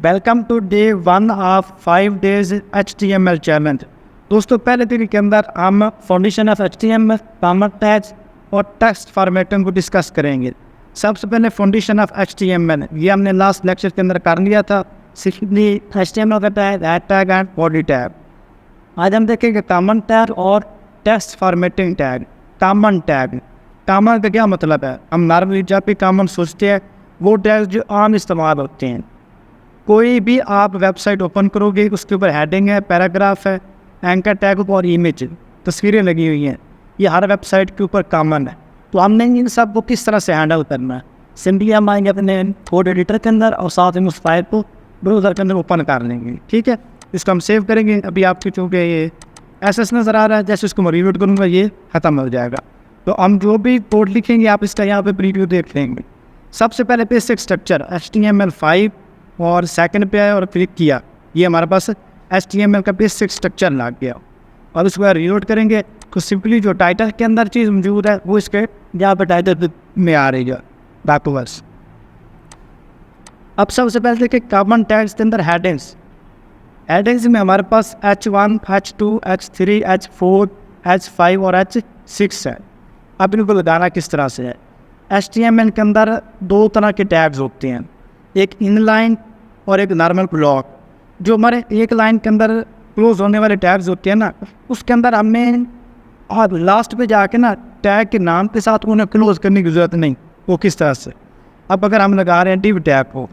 Welcome to day 1 of 5 days HTML challenge. दोस्तों, पहले दिन के अंदर हम foundation of HTML, common tags और टेक्स्ट फॉर्मेटिंग को डिस्कस करेंगे। सबसे पहले फाउंडेशन ऑफ HTML, ये हमने लास्ट लेक्चर के अंदर कर लिया था। सिंपली HTML का tag, head tag and body tag. आज हम देखेंगे कॉमन टैग और text formatting tag. Common tag, common का क्या मतलब है? हम नॉर्मली जब भी कॉमन सोचते हैं वो टैग जो आम इस्तेमाल होते हैं। कोई भी आप वेबसाइट ओपन करोगे, उसके ऊपर हेडिंग है, पैराग्राफ है, एंकर टैग और इमेज, तस्वीरें लगी हुई हैं, ये हर वेबसाइट के ऊपर कॉमन है। तो हमने इन सब को किस तरह से हैंडल करना है? सिंपली हम आएंगे अपने कोड एडिटर के अंदर और साथ में उस फाइल को ब्राउज़र के अंदर ओपन कर लेंगे। ठीक है, इसको हम सेव करेंगे। अभी आपके चूँकि ये एसएस नज़र आ रहा है, जैसे इसको मैं रिव्यू करूँगा ये ख़त्म हो जाएगा। तो हम जो भी कोड लिखेंगे आप इसका यहाँ पे प्रीव्यू देख लेंगे। सबसे पहले बेसिक स्ट्रक्चर HTML5 और सेकंड पे आया और क्लिक किया, ये हमारे पास HTML का बेसिक स्ट्रक्चर लग गया। और उसके बाद रीलोड करेंगे तो सिंपली जो टाइटल के अंदर चीज़ मौजूद है वो इसके यहाँ पर टाइटल में आ रही है बैकवर्ड्स। अब सबसे पहले देखिए कॉमन टैग्स के अंदर हेडिंग्स। हेडिंग्स में हमारे पास H1, H2, H3, H4, H5 और H6 है। अब इनको लगाना किस तरह से है? HTML के अंदर दो तरह के टैग्स होते हैं, एक इनलाइन और एक नॉर्मल ब्लॉक। जो हमारे एक लाइन के अंदर क्लोज होने वाले टैग्स होते हैं ना, उसके अंदर हमें और लास्ट पे जाके ना टैग के नाम के साथ उन्हें क्लोज करने की ज़रूरत नहीं। वो किस तरह से? अब अगर हम लगा रहे हैं डिव टैग को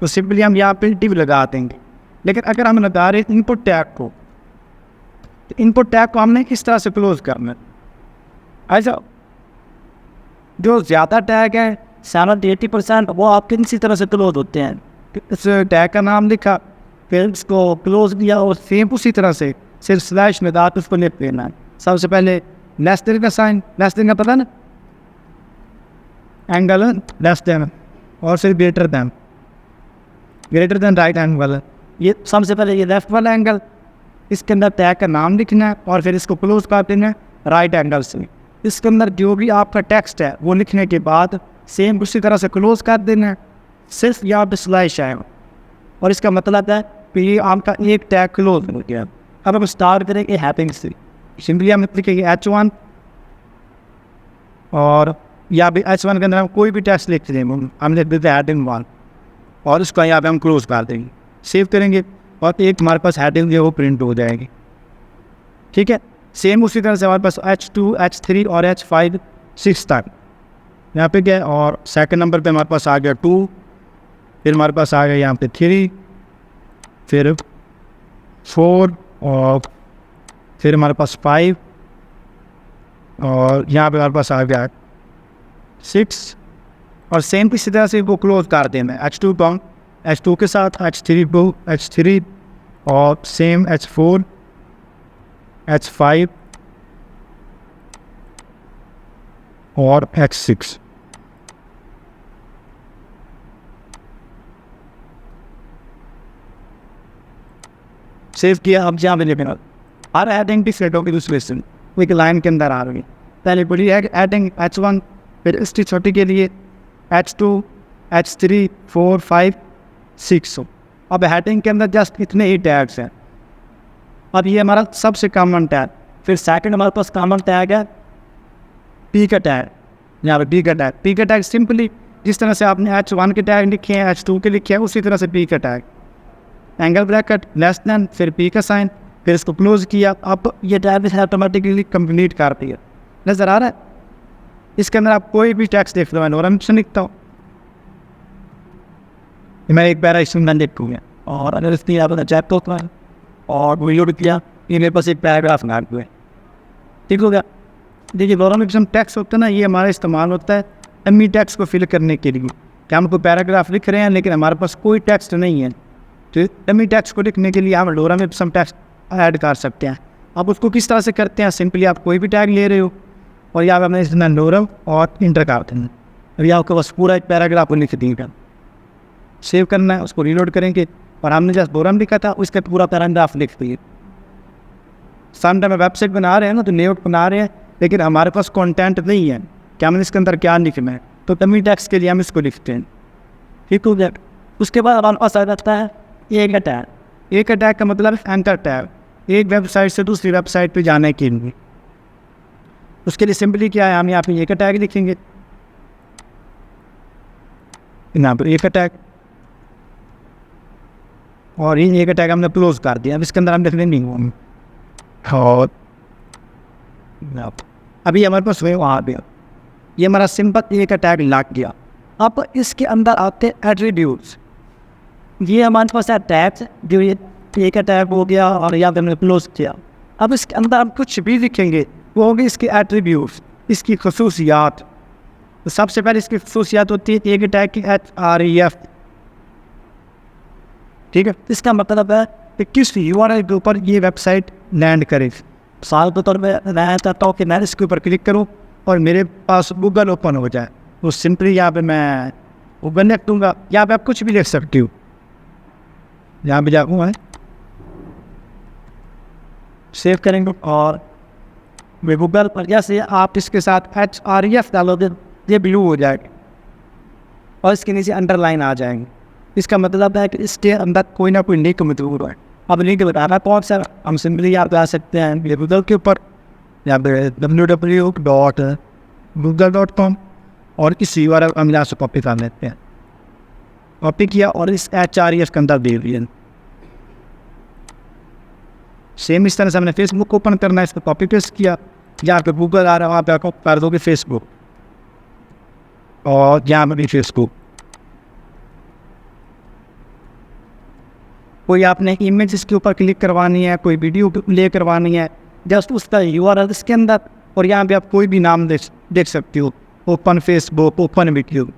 तो सिंपली हम यहाँ पे डिव लगा देंगे। लेकिन अगर हम लगा रहे हैं इनपुट टैग को, तो इनपुट टैग को हमने किस तरह से क्लोज करना है? ऐसा जो ज़्यादा टैग है 70-80% वो आपके इसी तरह से क्लोज होते हैं। इस टैग का नाम लिखा, फिर इसको क्लोज किया और सेम उसी तरह से सिर्फ स्लैश में दात उसको लिख देना है। सबसे पहले लेस देन का साइन, लेस देन का पता ना, एंगल लेस देन और फिर ग्रेटर देन राइट एंगल। ये सबसे पहले ये लेफ्ट वाला एंगल, इसके अंदर टैग का नाम लिखना है और फिर इसको क्लोज कर देना है राइट एंगल से। इसके अंदर जो भी आपका टेक्स्ट है वो लिखने के बाद सेम उसी तरह से क्लोज कर देना है, सिर्फ यहाँ पे स्लैश आएगा और इसका मतलब है कि ये आपका एक टैग क्लोज हो गया। अब हम स्टार्ट करेंगे हैपिंग से। सिंपली हम लिखेंगे H1 और यहाँ पे H1 के अंदर हम कोई भी टेक्स्ट लिख देंगे, हम लिख देते हैं हेडिंग 1 और उसको यहाँ पे हम क्लोज कर देंगे, सेव करेंगे और एक हमारे पास हेडिंग जो वो प्रिंट हो जाएगी। ठीक है, सेम उसी तरह से हमारे पास H2, H3 और H5, 6 तक यहाँ पे गया और सेकंड नंबर पे हमारे पास आ गया 2, फिर हमारे पास आ गया यहाँ पे 3, फिर 4 और फिर हमारे पास 5 और यहाँ पे हमारे पास आ गया 6 और सेम इसी तरह से वो क्लोज कर देना है। H2 को H2 के साथ, H3 को H3 और सेम H4, H5 और H6। सेव किया। अब जहाँ पे लिखना हर हेडिंग की सेट होगी दूसरे से एक लाइन के अंदर आ रही। पहले बड़ी हेडिंग H1, फिर इसकी छोटी के लिए H2, H3, 4, 5, 6। अब हेडिंग के अंदर जस्ट इतने ही टैग्स हैं। अब ये हमारा सबसे कॉमन टैग। फिर सेकंड हमारे पास कॉमन टैग है पी का टैग। यहाँ पे पी का टैग, पी का टैग सिंपली जिस तरह से आपने H1 के टैग लिखे हैं, H2 के लिखे हैं, उसी तरह से पी का tag, angle bracket, less than, फिर पी का साइन, फिर इसको क्लोज किया। अब ये टैग ऑटोमेटिकली कंप्लीट कर दिया। नज़र आ रहा है? इसके अंदर आप कोई भी टेक्स्ट देख लो, मैं नोरम से लिखता हूँ, मैं एक पैरा इसमें लिखूँगा और अगर इसकी आपने चेक तो और वीडियो किया, ये मेरे पास एक पैराग्राफ ना हुए। ठीक हो गया? देखिए नॉर्मल टेक्स्ट होता है ना, ये हमारा इस्तेमाल होता है एमी टेक्स्ट को फिल करने के लिए कि हम कोई पैराग्राफ लिख रहे हैं लेकिन हमारे पास कोई टेक्स्ट नहीं है, तो एमी टेक्स्ट को लिखने के लिए हम लॉरम इप्सम टेक्स्ट ऐड कर सकते हैं। अब उसको किस तरह से करते हैं? सिंपली आप कोई भी टैग ले रहे हो और यहाँ पर हमने इसमें लॉरम और इंटर करते हैं। अभी आपके पास पूरा एक पैराग्राफ लिख देंगे, सेव करना है, उसको रीलोड करेंगे और हमने जस्ट लॉरम लिखा था उसका पूरा पैराग्राफ लिख दिए। समटाइम वेबसाइट बना रहे हैं ना, तो लेआउट बना रहे हैं लेकिन हमारे पास कंटेंट नहीं है कि हमने इसके अंदर क्या लिखना है, तो डमी टेक्स्ट के लिए हम इसको लिखते हैं। ठीक हो गया। उसके बाद हमारे पास आ जाता है एक अटैक। एक अटैक का मतलब एंकर टैग, एक वेबसाइट से दूसरी वेबसाइट पे जाने के लिए। उसके लिए सिंपली क्या है, हम यहाँ पे एक अटैक लिखेंगे, यहाँ पर एक अटैक, और ये एक अटैक हमने क्लोज कर दिया। अब इसके अंदर हम लिखने नहीं होंगे। और अभी हमारे पास हुए वहाँ पे ये हमारा सिंपल एक अटैक लग गया। अब इसके अंदर आते हैं एट्रीब्यूट्स। ये हमारे पास अटैक्स, जो ये एक अटैक हो गया और यहाँ पे हमने क्लोज किया। अब इसके अंदर हम कुछ भी लिखेंगे वो होंगे इसके एट्रीब्यूट्स, इसकी खसूसियात। तो सबसे पहले इसकी खसूसियात होती है एक अटैक की href, ठीक है। इसका मतलब है कि किस URL के ऊपर ये वेबसाइट लैंड करे। मिसाल के तौर पर मैं चाहता हूँ कि मैं इसके ऊपर क्लिक करूँ और मेरे पास गूगल ओपन हो जाए, तो सिंपली यहाँ पे मैं गूगल लिख दूँगा। यहाँ पे आप कुछ भी लिख सकती हो। यहाँ पे जाऊँगा, सेव करेंगे और मैं गूगल पर जैसे आप इसके साथ href डालोगे ये ब्लू हो जाएगा और इसके नीचे अंडरलाइन आ जाएंगे। इसका मतलब है कि इसके अंदर कोई ना कोई लिंक मौजूद है। अब लिंक बताना कौन सा, हम सिंपली यहाँ पे आ सकते हैं गूगल के ऊपर, यहाँ पे www.google.com और इस URL हम यहाँ से कॉपी कर लेते हैं। कॉपी किया और इस href के अंदर दे दिया। सेम इस तरह से हमने फेसबुक ओपन करना है, इसको कॉपी पेस्ट किया, यहाँ पे गूगल आ रहा है वहाँ पे आपको कर दोगे फेसबुक, और यहाँ पर भी फेसबुक। कोई आपने इमेज इसके ऊपर क्लिक करवानी है, कोई वीडियो प्ले करवानी है, जस्ट उसका URL इसके अंदर, और यहाँ पे आप कोई भी नाम देख सकते हो, ओपन फेसबुक, ओपन वीडियो।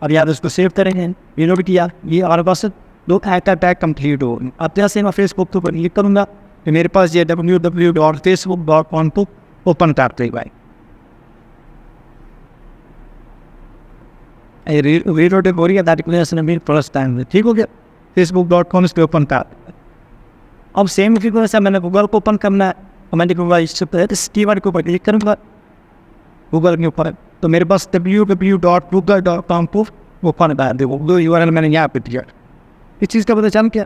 अब यार उसको सेव करेंगे, ये भी किया, ये और बस दो अटैक कंप्लीट हो। अब जैसे मैं फेसबुक के ऊपर क्लिक करूँगा तो मेरे पास ये www.facebook.com को ओपन करते ही भाई रीलोड हो रही है फर्स्ट टाइम, ठीक हो गया। facebook.com इस पर ओपन कर। अब सेम इसी तरह से मैंने गूगल को ओपन करना है, तो मैं लिखूँगा इस कीवर्ड के ऊपर क्लिक करूँगा गूगल के ऊपर, तो मेरे पास www.google.com को ओपन कर दे, वो URL मैंने यहाँ पे दिया। इस चीज़ का पता चल क्या।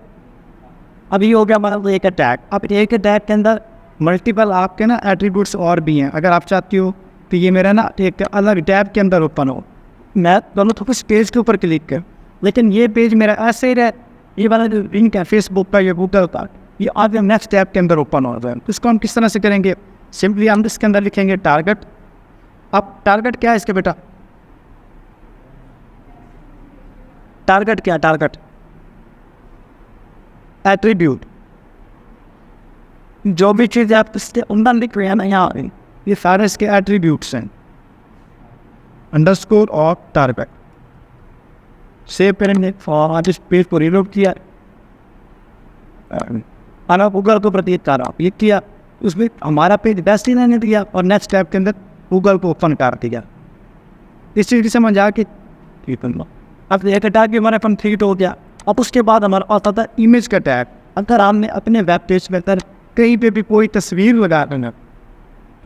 अब ये हो गया हमारा एक अटैक। अब एक अटैक के अंदर मल्टीपल आपके ना एट्रीब्यूट्स और भी हैं। अगर आप चाहती हो तो ये मेरा ना एक अलग टैब के अंदर ओपन हो, मैं दोनों तो कुछ पेज के ऊपर क्लिक कर, लेकिन ये पेज मेरा ऐसे ही रहे, ये वाला जो लिंक है फेसबुक का या गूगल का, ये आगे नेक्स्ट टैब के अंदर ओपन हो जाए। इसको हम किस तरह से करेंगे, सिंपली हम इसके अंदर लिखेंगे टारगेट। अब टारगेट क्या है इसके बेटा, टारगेट क्या, टारगेट एट्रीब्यूट, जो भी चीज़ आप इसके अंदर लिख रहे हैं ना, यहाँ ये सारे इसके एट्रीब्यूट्स हैं। अंडरस्कोर और टारगेट सेव करेंगे और आज इस पेज को रीलोड किया, आना गूगल को प्रतीत कर रहा, ये किया, उसमें हमारा पेज बेस्ट ही रहने दिया और नेक्स्ट टैब के अंदर गूगल को ओपन कर दिया। इस चीज़ की समझ आ के अब एक टैग भी हमारा कंप्लीट हो गया। अब उसके बाद हमारा पास आता है इमेज का टैग। अगर हमने अपने वेब पेज में कहीं पे भी कोई तस्वीर लगा देना,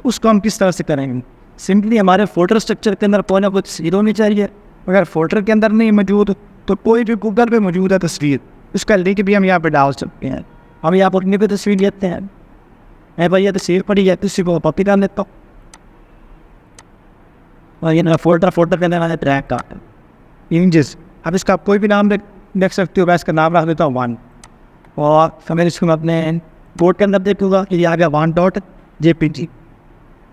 उसको हम किस तरह से करेंगे, सिंपली हमारे फोल्डर स्ट्रक्चर के अंदर कोई ना कोई तस्वीर होनी चाहिए। अगर फोल्डर के अंदर नहीं मौजूद तो कोई भी गूगल पे मौजूद है तस्वीर, उसका लिंक भी हम यहाँ पे डाल सकते हैं। हम यहाँ पर अपनी भी तस्वीर लेते हैं, मैं भाई ये तस्वीर पड़ी है, किसी को कॉपी कर लेता हूँ और ये ना फोल्डर के अंदर मैंने ट्रैक का इमेजेस। अब इसका कोई भी नाम देख सकते हो, मैं इसका नाम रख देता हूँ 1, और फिर इसको मैं अपने बोर्ड के अंदर देखूँगा कि ये आ गया 1.jpg,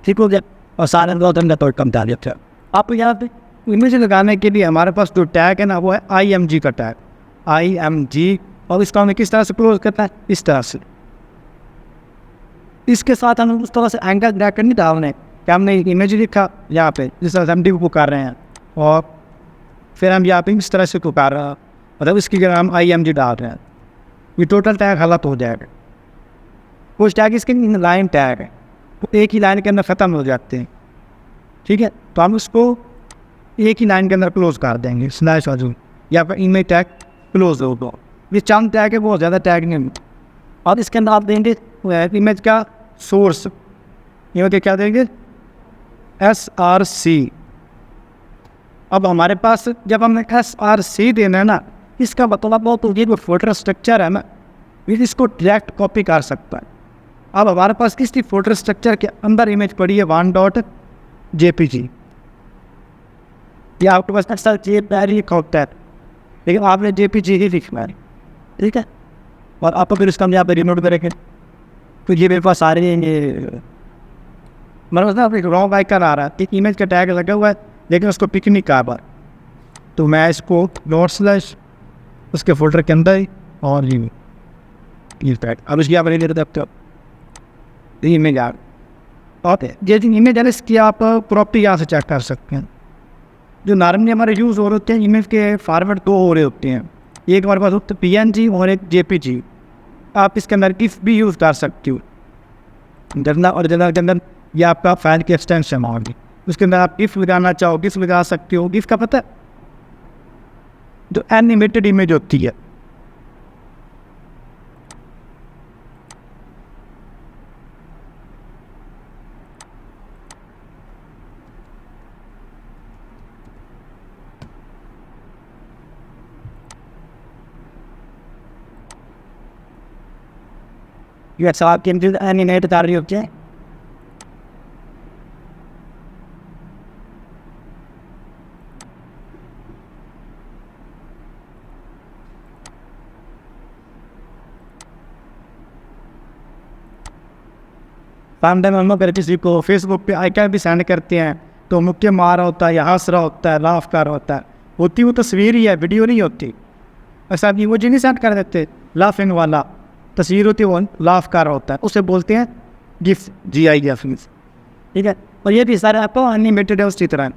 ठीक हो गया, और सारे दो अंदर तो कम डाल दिया। आप यहाँ पे इमेज लगाने के लिए हमारे पास जो टैग है ना, वो है IMG का टैग, IMG, और इसका हमें किस तरह से क्लोज करता है, इस तरह से। इसके साथ हम उस तरह से एंगल ब्रैकेट नहीं डालने कि हमने इमेज लिखा यहाँ पे जिस तरह से हम को कर रहे हैं, और फिर हम यहाँ पे इस तरह से को कर रहे हैं, मतलब इसकी जगह हम IMG डाल रहे हैं, ये टोटल टैग गलत हो जाएगा। कुछ टैग इसके लाइन टैग है, वो एक ही लाइन के अंदर ख़त्म हो जाते हैं, ठीक है, तो हम उसको एक ही लाइन के अंदर क्लोज कर देंगे, स्लैश वाजू या फिर इमेज टैग क्लोज हो। तो ये चंद टैग है, बहुत ज़्यादा टैग नहीं। और इसके अंदर आप देंगे इमेज का सोर्स, ये क्या देंगे, SRC। अब हमारे पास जब हमने SRC देना है ना, इसका मतलब हो तो ये जो फोल्डर स्ट्रक्चर है ना, फिर इसको डायरेक्ट कॉपी कर सकता है। अब हमारे पास किसी फोल्डर स्ट्रक्चर के अंदर इमेज पड़ी है 1.jpg, या आपके पास ऐसा लिखा होता है, लेकिन आपने jpg ही लिखना है, ठीक है। और आप फिर उसका यहाँ पर रिनोट करेंगे तो ये मेरे पास आ रही है, ये मतलब एक रॉन्ग आइकन आ रहा है, एक इमेज का टैग लगा हुआ है लेकिन उसको पिक नहीं कर पा। तो मैं इसको // उसके फोल्डर के अंदर ही, और ये टैग अब उसकी आप ले सकते हो, इमेज आ और ये जो इमेज है इसकी आप प्रॉपर्टी यहाँ से चेक कर सकते हैं। जो नॉर्मली हमारे यूज़ हो रहे होते हैं इमेज के फॉर्मेट दो हो रहे होते हैं, एक हमारे पास होता है PNG और एक JPG। आप इसके अंदर गिफ भी यूज़ कर सकते हो, जनरल और जनरल के अंदर ये आपका फाइल की एक्सटेंशन होगी, उसके अंदर आप गिफ लगाना चाहो गिफ लगा सकते हो। गिफ का पता है, जो एनिमेटेड इमेज होती है, ये सब आपके एनिमेट कर रही होती है। टाइम हम अगर किसी को फेसबुक पे आइकन भी सेंड करते हैं तो मुक्के मार रहा होता है या हंस रहा होता है, लाफ कर रहा होता है, होती वो तस्वीर ही है, वीडियो नहीं होती। ऐसा आप इमोजी नहीं सेंड कर देते, लाफिंग वाला तस्वीर होती है, वो लाफ कर रहा होता है, उसे बोलते हैं GIF, GIF, ठीक है। और ये भी सारे आपको एनिमेटेड है उसी तरह।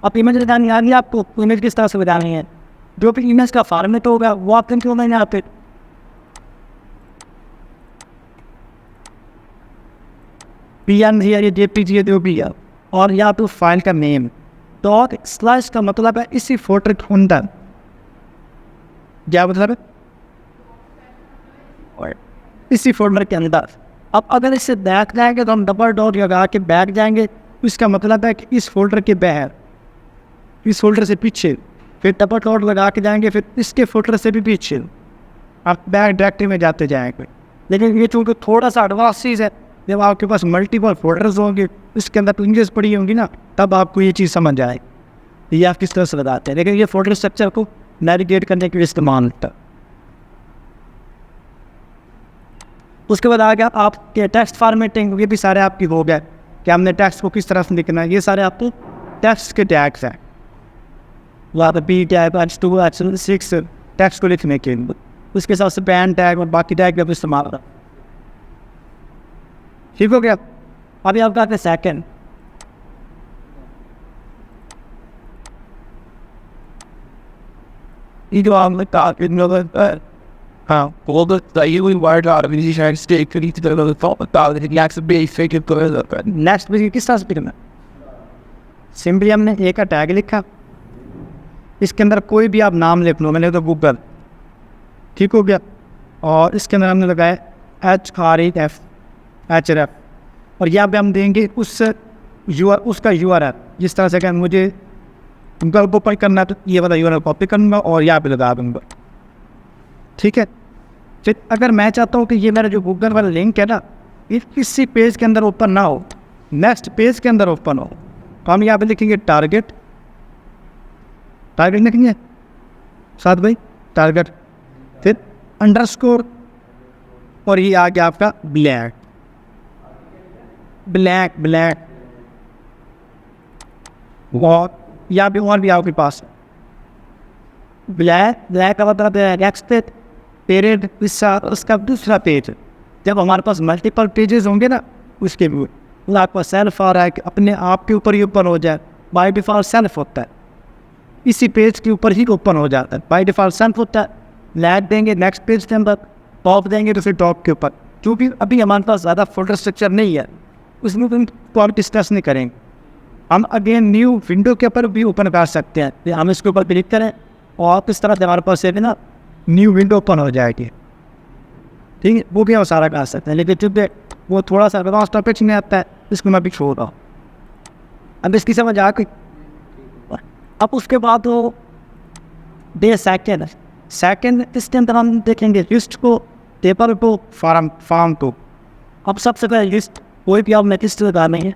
अब इमेज लगानी आ रही, आपको इमेज किस तरह से बनानी है, जो भी इमेज का फॉर्मेट होगा वो आप क्यों नहीं यहाँ पे PNG है, ये JPG है, जो भी है, और यहाँ पे फाइल का नेम। ./ का मतलब है इसी फोल्डर के अंदर, क्या मतलब है, इसी फोल्डर के अंदर। अब अगर इससे बैक जाएंगे तो हम डबल डॉट लगा के बैक जाएंगे, इसका मतलब है कि इस फोल्डर के बाहर, इस फोल्डर से पीछे, फिर डबल डॉट लगा के जाएंगे, फिर इसके फोल्डर से भी पीछे, आप बैक डायरेक्टरी में जाते जाएंगे। लेकिन ये चूँकि थोड़ा सा एडवांस चीज़ है, जब आपके पास मल्टीपल फोल्डर्स होंगे, इसके अंदर लिंक्स पड़ी होंगी ना, तब आपको ये चीज़ समझ आए ये आप किस तरह से लगाते हैं। लेकिन ये फोल्डर स्ट्रक्चर को नेविगेट करने के लिए इस्तेमाल होता है। उसके बाद आ गया आपके टेक्स्ट फॉर्मेटिंग, ये भी सारे आपकी हो गए कि हमने टेक्स्ट को किस तरह से लिखना है। ये सारे आपको टेक्स्ट के टैग्स हैं, वहाँ पर P tag, H2, H6 text को लिखने के लिए। उसके साथ से पैन टैग और बाकी टैग का भी इस्तेमाल होता है। ठीक हो गया। अभी आपका आता है second, You know, I'm like that, you know that. All the you wired out of these United States could eat the thought about it. He acts to be fake it good. Next भी किस तरह से लिखना, simply हमने एक का tag लिखा, इसके अंदर कोई भी आप नाम लिख लो, मैंने तो गूगल, ठीक हो गया। और इसके अंदर हमने लगाया href, और यहाँ पे हम देंगे उसका URL। जिस तरह से अगर मुझे गूगल को ओपन करना है तो ये वाला URL कॉपी करूँगा और यहाँ पे लगा दूँगा, ठीक है। फिर अगर मैं चाहता हूँ कि ये मेरा जो गूगल वाला लिंक है ना, इसी पेज के अंदर ओपन ना हो, नेक्स्ट पेज के अंदर ओपन हो, तो हम यहाँ पे लिखेंगे टारगेट लिखेंगे साथ भाई टारगेट, फिर अंडरस्कोर, और ये आ गया आपका ब्लैक और यहाँ पे और भी आपके पास ब्लैक का मतलब नेक्स्ट पेरेड, उसका दूसरा पेज। जब हमारे पास मल्टीपल पेजेस होंगे ना, उसके भी आपका सेल्फ आ रहा है कि अपने आप के ऊपर ही ओपन हो जाए, बाय डिफ़ॉल्ट सेल्फ होता है, इसी पेज के ऊपर ही ओपन हो जाता है, बाय डिफ़ॉल्ट सेल्फ होता है। लैग देंगे नेक्स्ट पेज के अंदर, टॉप देंगे तो फिर टॉप के ऊपर। क्योंकि अभी हमारे पास ज़्यादा फोल्डर स्ट्रक्चर नहीं है, उसमें तो हम डिस्कस नहीं करेंगे। हम अगेन न्यू विंडो के ऊपर भी ओपन कर सकते हैं, हम इसके ऊपर क्लिक करें और इस तरह से हमारे पास है ना न्यू विंडो ओपन हो जाएगी, ठीक है। वो भी हम सारा कर सकते हैं, लेकिन चूँकि वो थोड़ा सा एडवांस टॉपिक्स में आता है, इसको मैं भी छोड़ रहा हूँ। अब इसकी समझ आ गई। अब उसके बाद वो सेकंड, इसके अंदर हम देखेंगे लिस्ट को, टेबल को, फार्म को। अब सबसे पहले लिस्ट, कोई भी आपने लिस्ट लगानी है।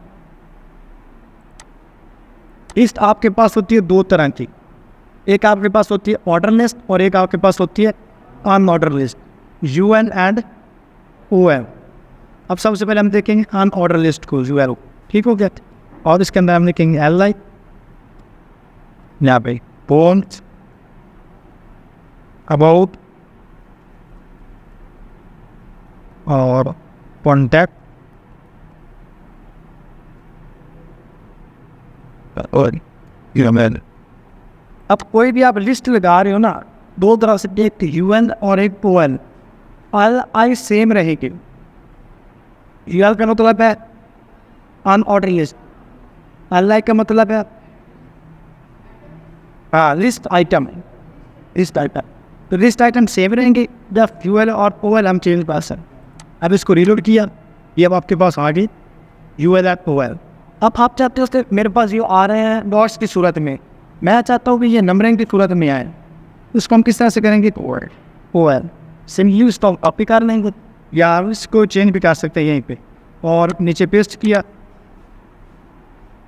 लिस्ट आपके पास होती है दो तरह की, एक आपके पास होती है ऑर्डर लिस्ट और एक आपके पास होती है unordered list, UN and OM। अब सबसे पहले हम देखेंगे अनऑर्डर लिस्ट को, UL, ठीक हो गया। और इसके अंदर हम देखेंगे LI, यहाँ पे पॉइंट, अबाउट और कॉन्टैक्ट और ईमेल। अब कोई भी आप लिस्ट लगा रहे हो ना, दो तरह से, एक UN और एक OL। LI सेम रहेगी। UL का मतलब है अनऑर्डर लिस्ट, LI का मतलब है लिस्ट आइटम, लिस्ट आइटम। तो लिस्ट आइटम सेम रहेंगे, जब UL और OL हम चेंज कर सकते। अब इसको रीलोड किया, ये अब आपके पास आ गई UL और OL। अब आप चाहते हो कि मेरे पास ये आ रहे हैं डॉट्स की सूरत में, मैं चाहता हूँ कि ये नंबरिंग की सूरत में आए। इसको हम किस तरह से करेंगे? OL सिंपली उसको कॉपी कर लेंगे या इसको चेंज भी कर सकते हैं यहीं पे, और नीचे पेस्ट किया।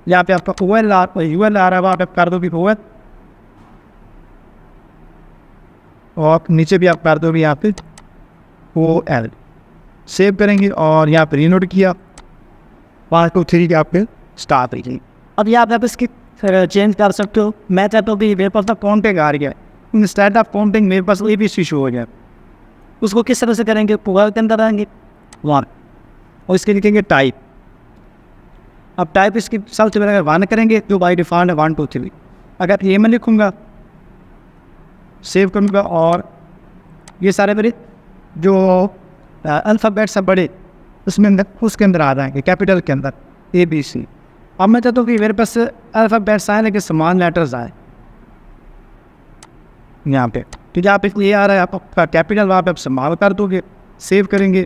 यहाँ पे आपका UL आ रहा है, वहाँ पे आप कर दो भी OL, और नीचे भी आप कर दो भी यहाँ पे OL। सेव करेंगे और यहाँ पे रीनोट किया, 1 2 3 के आपके स्टार्ट रही। अब यहाँ पे आप इसकी चेंज कर सकते हो। मैं चाहता हूँ कि मेरे पास ना काउंटिंग आ रही है, इंस्टेड ऑफ काउंटिंग मेरे पास ABC शो हो जाए। उसको किस तरह से करेंगे? OL के अंदर आएंगे 1 और इसके लिखेंगे टाइप। अब टाइप इसकी सबसे पहले 1 करेंगे, जो बाई डिफॉल्ट है 1 2 3। अगर ये मैं लिखूँगा, सेव करूँगा, और ये सारे मेरे जो अल्फ़ाबेट्स हैं बड़े, उसके अंदर आ जाएंगे, कैपिटल के अंदर ABC। अब मैं चाहता हूँ कि मेरे पास अल्फ़ाबेट्स आए लेकिन समान लेटर्स आए यहाँ पे। तो जहाँ पे ये आ रहा है आपका कैपिटल, वहाँ पे आप स्मॉल कर दोगे, सेव करेंगे,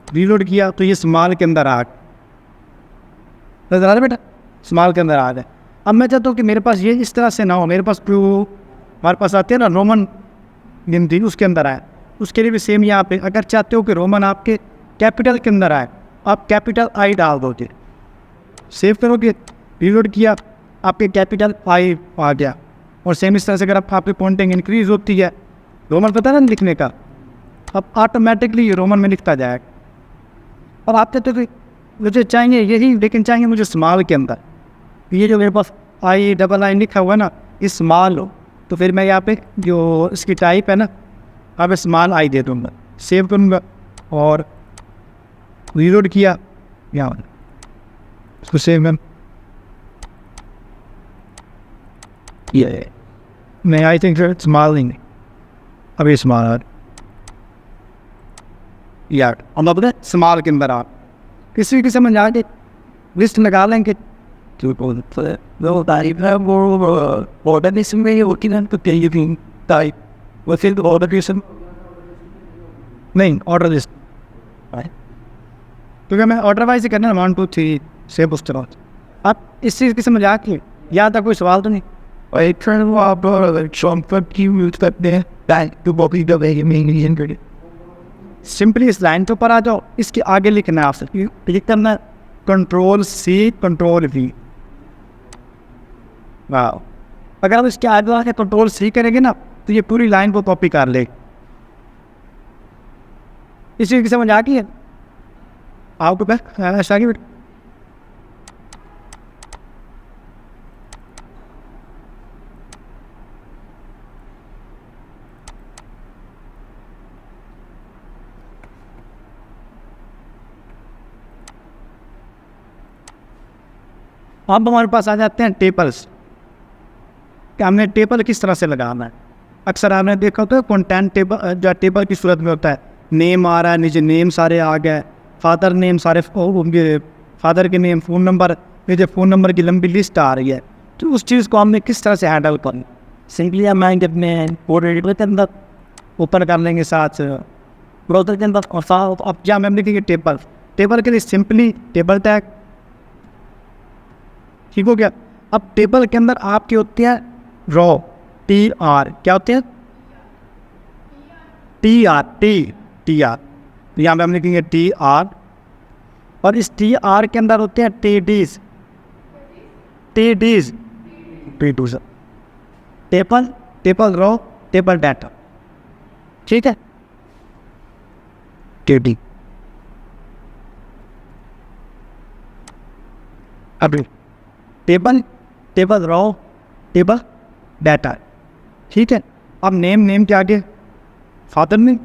रीलोड किया तो ये स्मॉल के अंदर आ गया बेटा, स्मॉल के अंदर आ गया। अब मैं चाहता हूँ कि मेरे पास ये इस तरह से ना हो, मेरे पास जो हमारे पास आते हैं ना रोमन गिनती, उसके अंदर आए। उसके लिए भी सेम यहाँ पे, अगर चाहते हो कि रोमन आपके कैपिटल के अंदर आए, आप कैपिटल I डाल दोगे, सेव करोगे, रीलोड किया, आपके कैपिटल I आ गया। और सेम इस तरह से अगर आपकी काउंटिंग इंक्रीज होती है, रोमन पता है ना लिखने का, अब ऑटोमेटिकली ये रोमन में लिखता जाएगा। और आप कहते हो कि मुझे चाहिए यही, लेकिन चाहिए मुझे स्मॉल के अंदर, ये जो मेरे पास I लिखा हुआ है ना, ये स्मॉल हो, तो फिर मैं यहाँ पे जो इसकी टाइप है ना, अब स्मॉल I दे दूँगा, सेव करूँगा और रीलोड किया, यहाँ इसको सेव कर, ये मैं आई थिंक स्मॉल नहीं, अभी स्मॉल यार, हम अपने स्मॉल के अंदर आप किसी की समझ आ जाए, लिस्ट लगा लेंगे। नहीं, ऑर्डर लिस्ट, क्योंकि मैं ऑर्डर वाइज ही करना 1 2 3 सेव उस तरह। अब इस चीज़ की समझ आ गई, यहाँ तक कोई सवाल तो नहीं? सिंपली इस लाइन के ऊपर आ जाओ, इसके आगे लिखना है आपसे, क्लिक करना है Ctrl+C Ctrl+V। वाह, अगर आप इसके आगे आके Ctrl+C करेंगे ना, तो ये पूरी लाइन को कॉपी कर ले। इस चीज़ की समझ आ गई है आपको? ऐसा कि अब हमारे पास आ जाते हैं टेबल्स, कि हमने टेबल किस तरह से लगाना है। अक्सर आपने देखा होता है कंटेंट टेबल, जो टेबल की सूरत में होता है, नेम आ रहा है, नीचे नेम सारे आ गए, फादर नेम सारे, फादर के नेम, फ़ोन नंबर, नीचे फ़ोन नंबर की लंबी लिस्ट आ रही है। तो उस चीज़ को हमने किस तरह से हैंडल करना, सिंपली हम आएंगे अपने पोर्टल के अंदर, ओपन कर लेंगे साथ ब्राउज़र के अंदर, और साथ अब जहाँ हम लिखेंगे टेबल, टेबल के लिए सिंपली टेबल टैग, ठीक हो गया। अब टेबल के अंदर आपके होते हैं रॉ, TR, क्या होते हैं? TR तो यहाँ पे हम लिखेंगे TR, और इस TR के अंदर होते हैं TDs table row table data, ठीक है। TD अभी टेबल रो टेबल डाटा, ठीक है। अब नेम के आगे फादर नेम,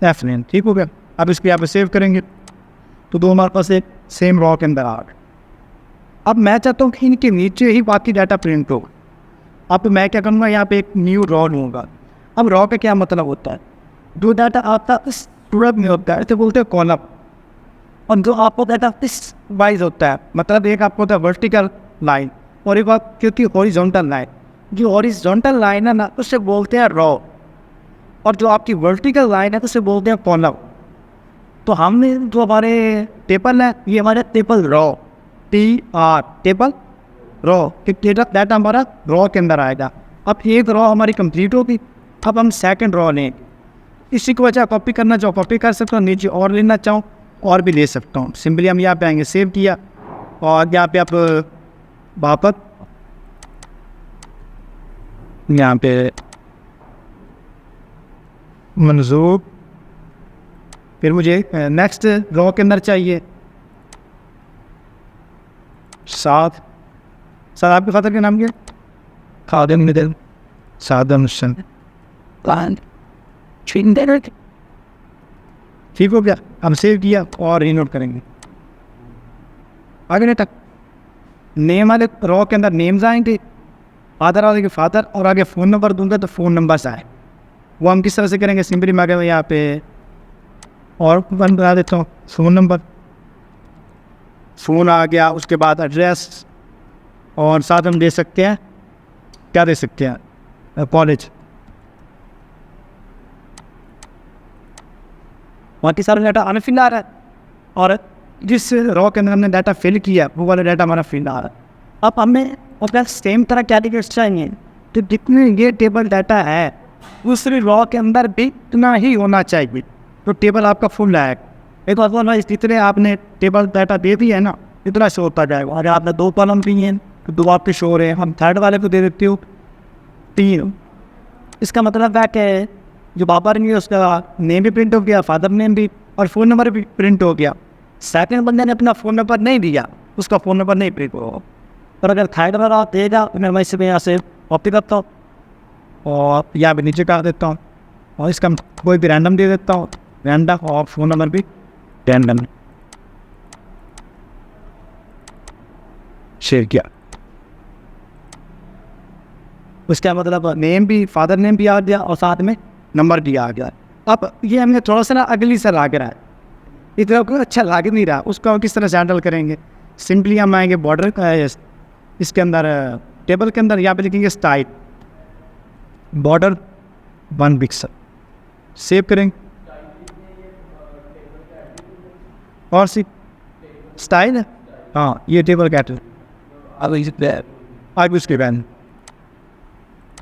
एफ नेम, ठीक हो गया। अब इसको यहाँ पे सेव करेंगे तो दो हमारे पास एक सेम रॉ के अंदर आ गए। अब मैं चाहता हूँ कि इनके नीचे ही बाकी डाटा प्रिंट हो। अब मैं क्या करूँगा, यहाँ पे एक न्यू रॉ लूँगा। अब रॉ का क्या मतलब होता है, जो डाटा आपका इस ट्यूब में होता है इसे बोलते हैं कॉलम, और जो आपको डाटा इस वाइज होता है, मतलब एक आपको होता है वर्टिकल लाइन और एक बात क्योंकि हॉरिजॉन्टल लाइन, जो हॉरिजॉन्टल लाइन है ना उसे बोलते हैं रॉ, और जो आपकी वर्टिकल लाइन है उसे बोलते हैं कॉलम। तो हमने जो हमारे टेबल है ये हमारे table raw TR table raw, data हमारा रॉ के अंदर आएगा। अब एक रॉ हमारी कंप्लीट होगी। अब हम सेकंड रॉ लें, इसी को वजह कॉपी करना चाहो कॉपी कर सकता हूँ, नीचे और लेना चाहूँ और भी ले सकता हूँ। सिंपली हम यहाँ पे आएंगे, सेव किया, और यहाँ पे आप वापस यहाँ पे मंजूर, फिर मुझे नेक्स्ट रॉ के अंदर चाहिए साथ आपके फादर के नाम क्या, खादिम निदल सादम हुसैन, ठीक हो गया। हम सेव किया और रीनोट करेंगे। आगे तक नेम वाले रॉ के अंदर नेम्स आएंगे, फादर वाले के फादर, और आगे फ़ोन नंबर दूंगा तो फ़ोन नंबर्स आए। वो हम किस तरह से करेंगे, सिंपली मैं आगे यहाँ पे और वन बना देता हूँ, फ़ोन नंबर, फ़ोन आ गया, उसके बाद एड्रेस, और साथ हम दे सकते हैं, क्या दे सकते हैं, कॉलेज। बाकी सारा डाटा अनफिल आ रहा है, और जिस रॉ के अंदर हमने डाटा फिल किया वो वाला डाटा हमारा फिल आ रहा है। अब हमें अपना सेम तरह कैटेगरीज चाहिए, तो जितने ये टेबल डाटा है दूसरी रॉ के अंदर भी इतना ही होना चाहिए, तो टेबल आपका फुल आएगा। एक बात जितने आपने टेबल डाटा दे दिया है ना इतना शो होता जाएगा। अगर आपने 2 कॉलम भी हैं तो 2 आपके शो हो रहे हैं। हम थर्ड वाले को दे देते हो 3, इसका मतलब है कि जो पापा ने उसका नेम भी प्रिंट हो गया, फादर नेम भी, और फ़ोन नंबर भी प्रिंट हो गया। सेकंड बंदे ने अपना फ़ोन नंबर नहीं दिया, उसका फ़ोन नंबर नहीं प्रिंट होगा। पर अगर थर्ड वाला देगा तो मैं वैसे यहाँ से कॉपी करता हूँ और यहाँ पे नीचे कर देता हूँ, और इसका कोई भी रैंडम दे देता हूँ, रैंडम, और फ़ोन नंबर भी रैंडम, शेयर किया। उसका मतलब नेम भी, फादर नेम भी आ गया और साथ में नंबर भी आ गया। अब ये हमें थोड़ा सा ना अगली से लाग रहा है, इतना कोई अच्छा लाग नहीं रहा, उसको हम किस तरह से हैंडल करेंगे। सिंपली हम आएंगे बॉर्डर का इसके अंदर, टेबल के अंदर, यहाँ पे लिखेंगे स्टाइल, बॉर्डर 1 पिक्सल, सेव करेंगे, और सी स्टाइल है, हाँ ये टेबल कैटेगरी आगे उसके बैन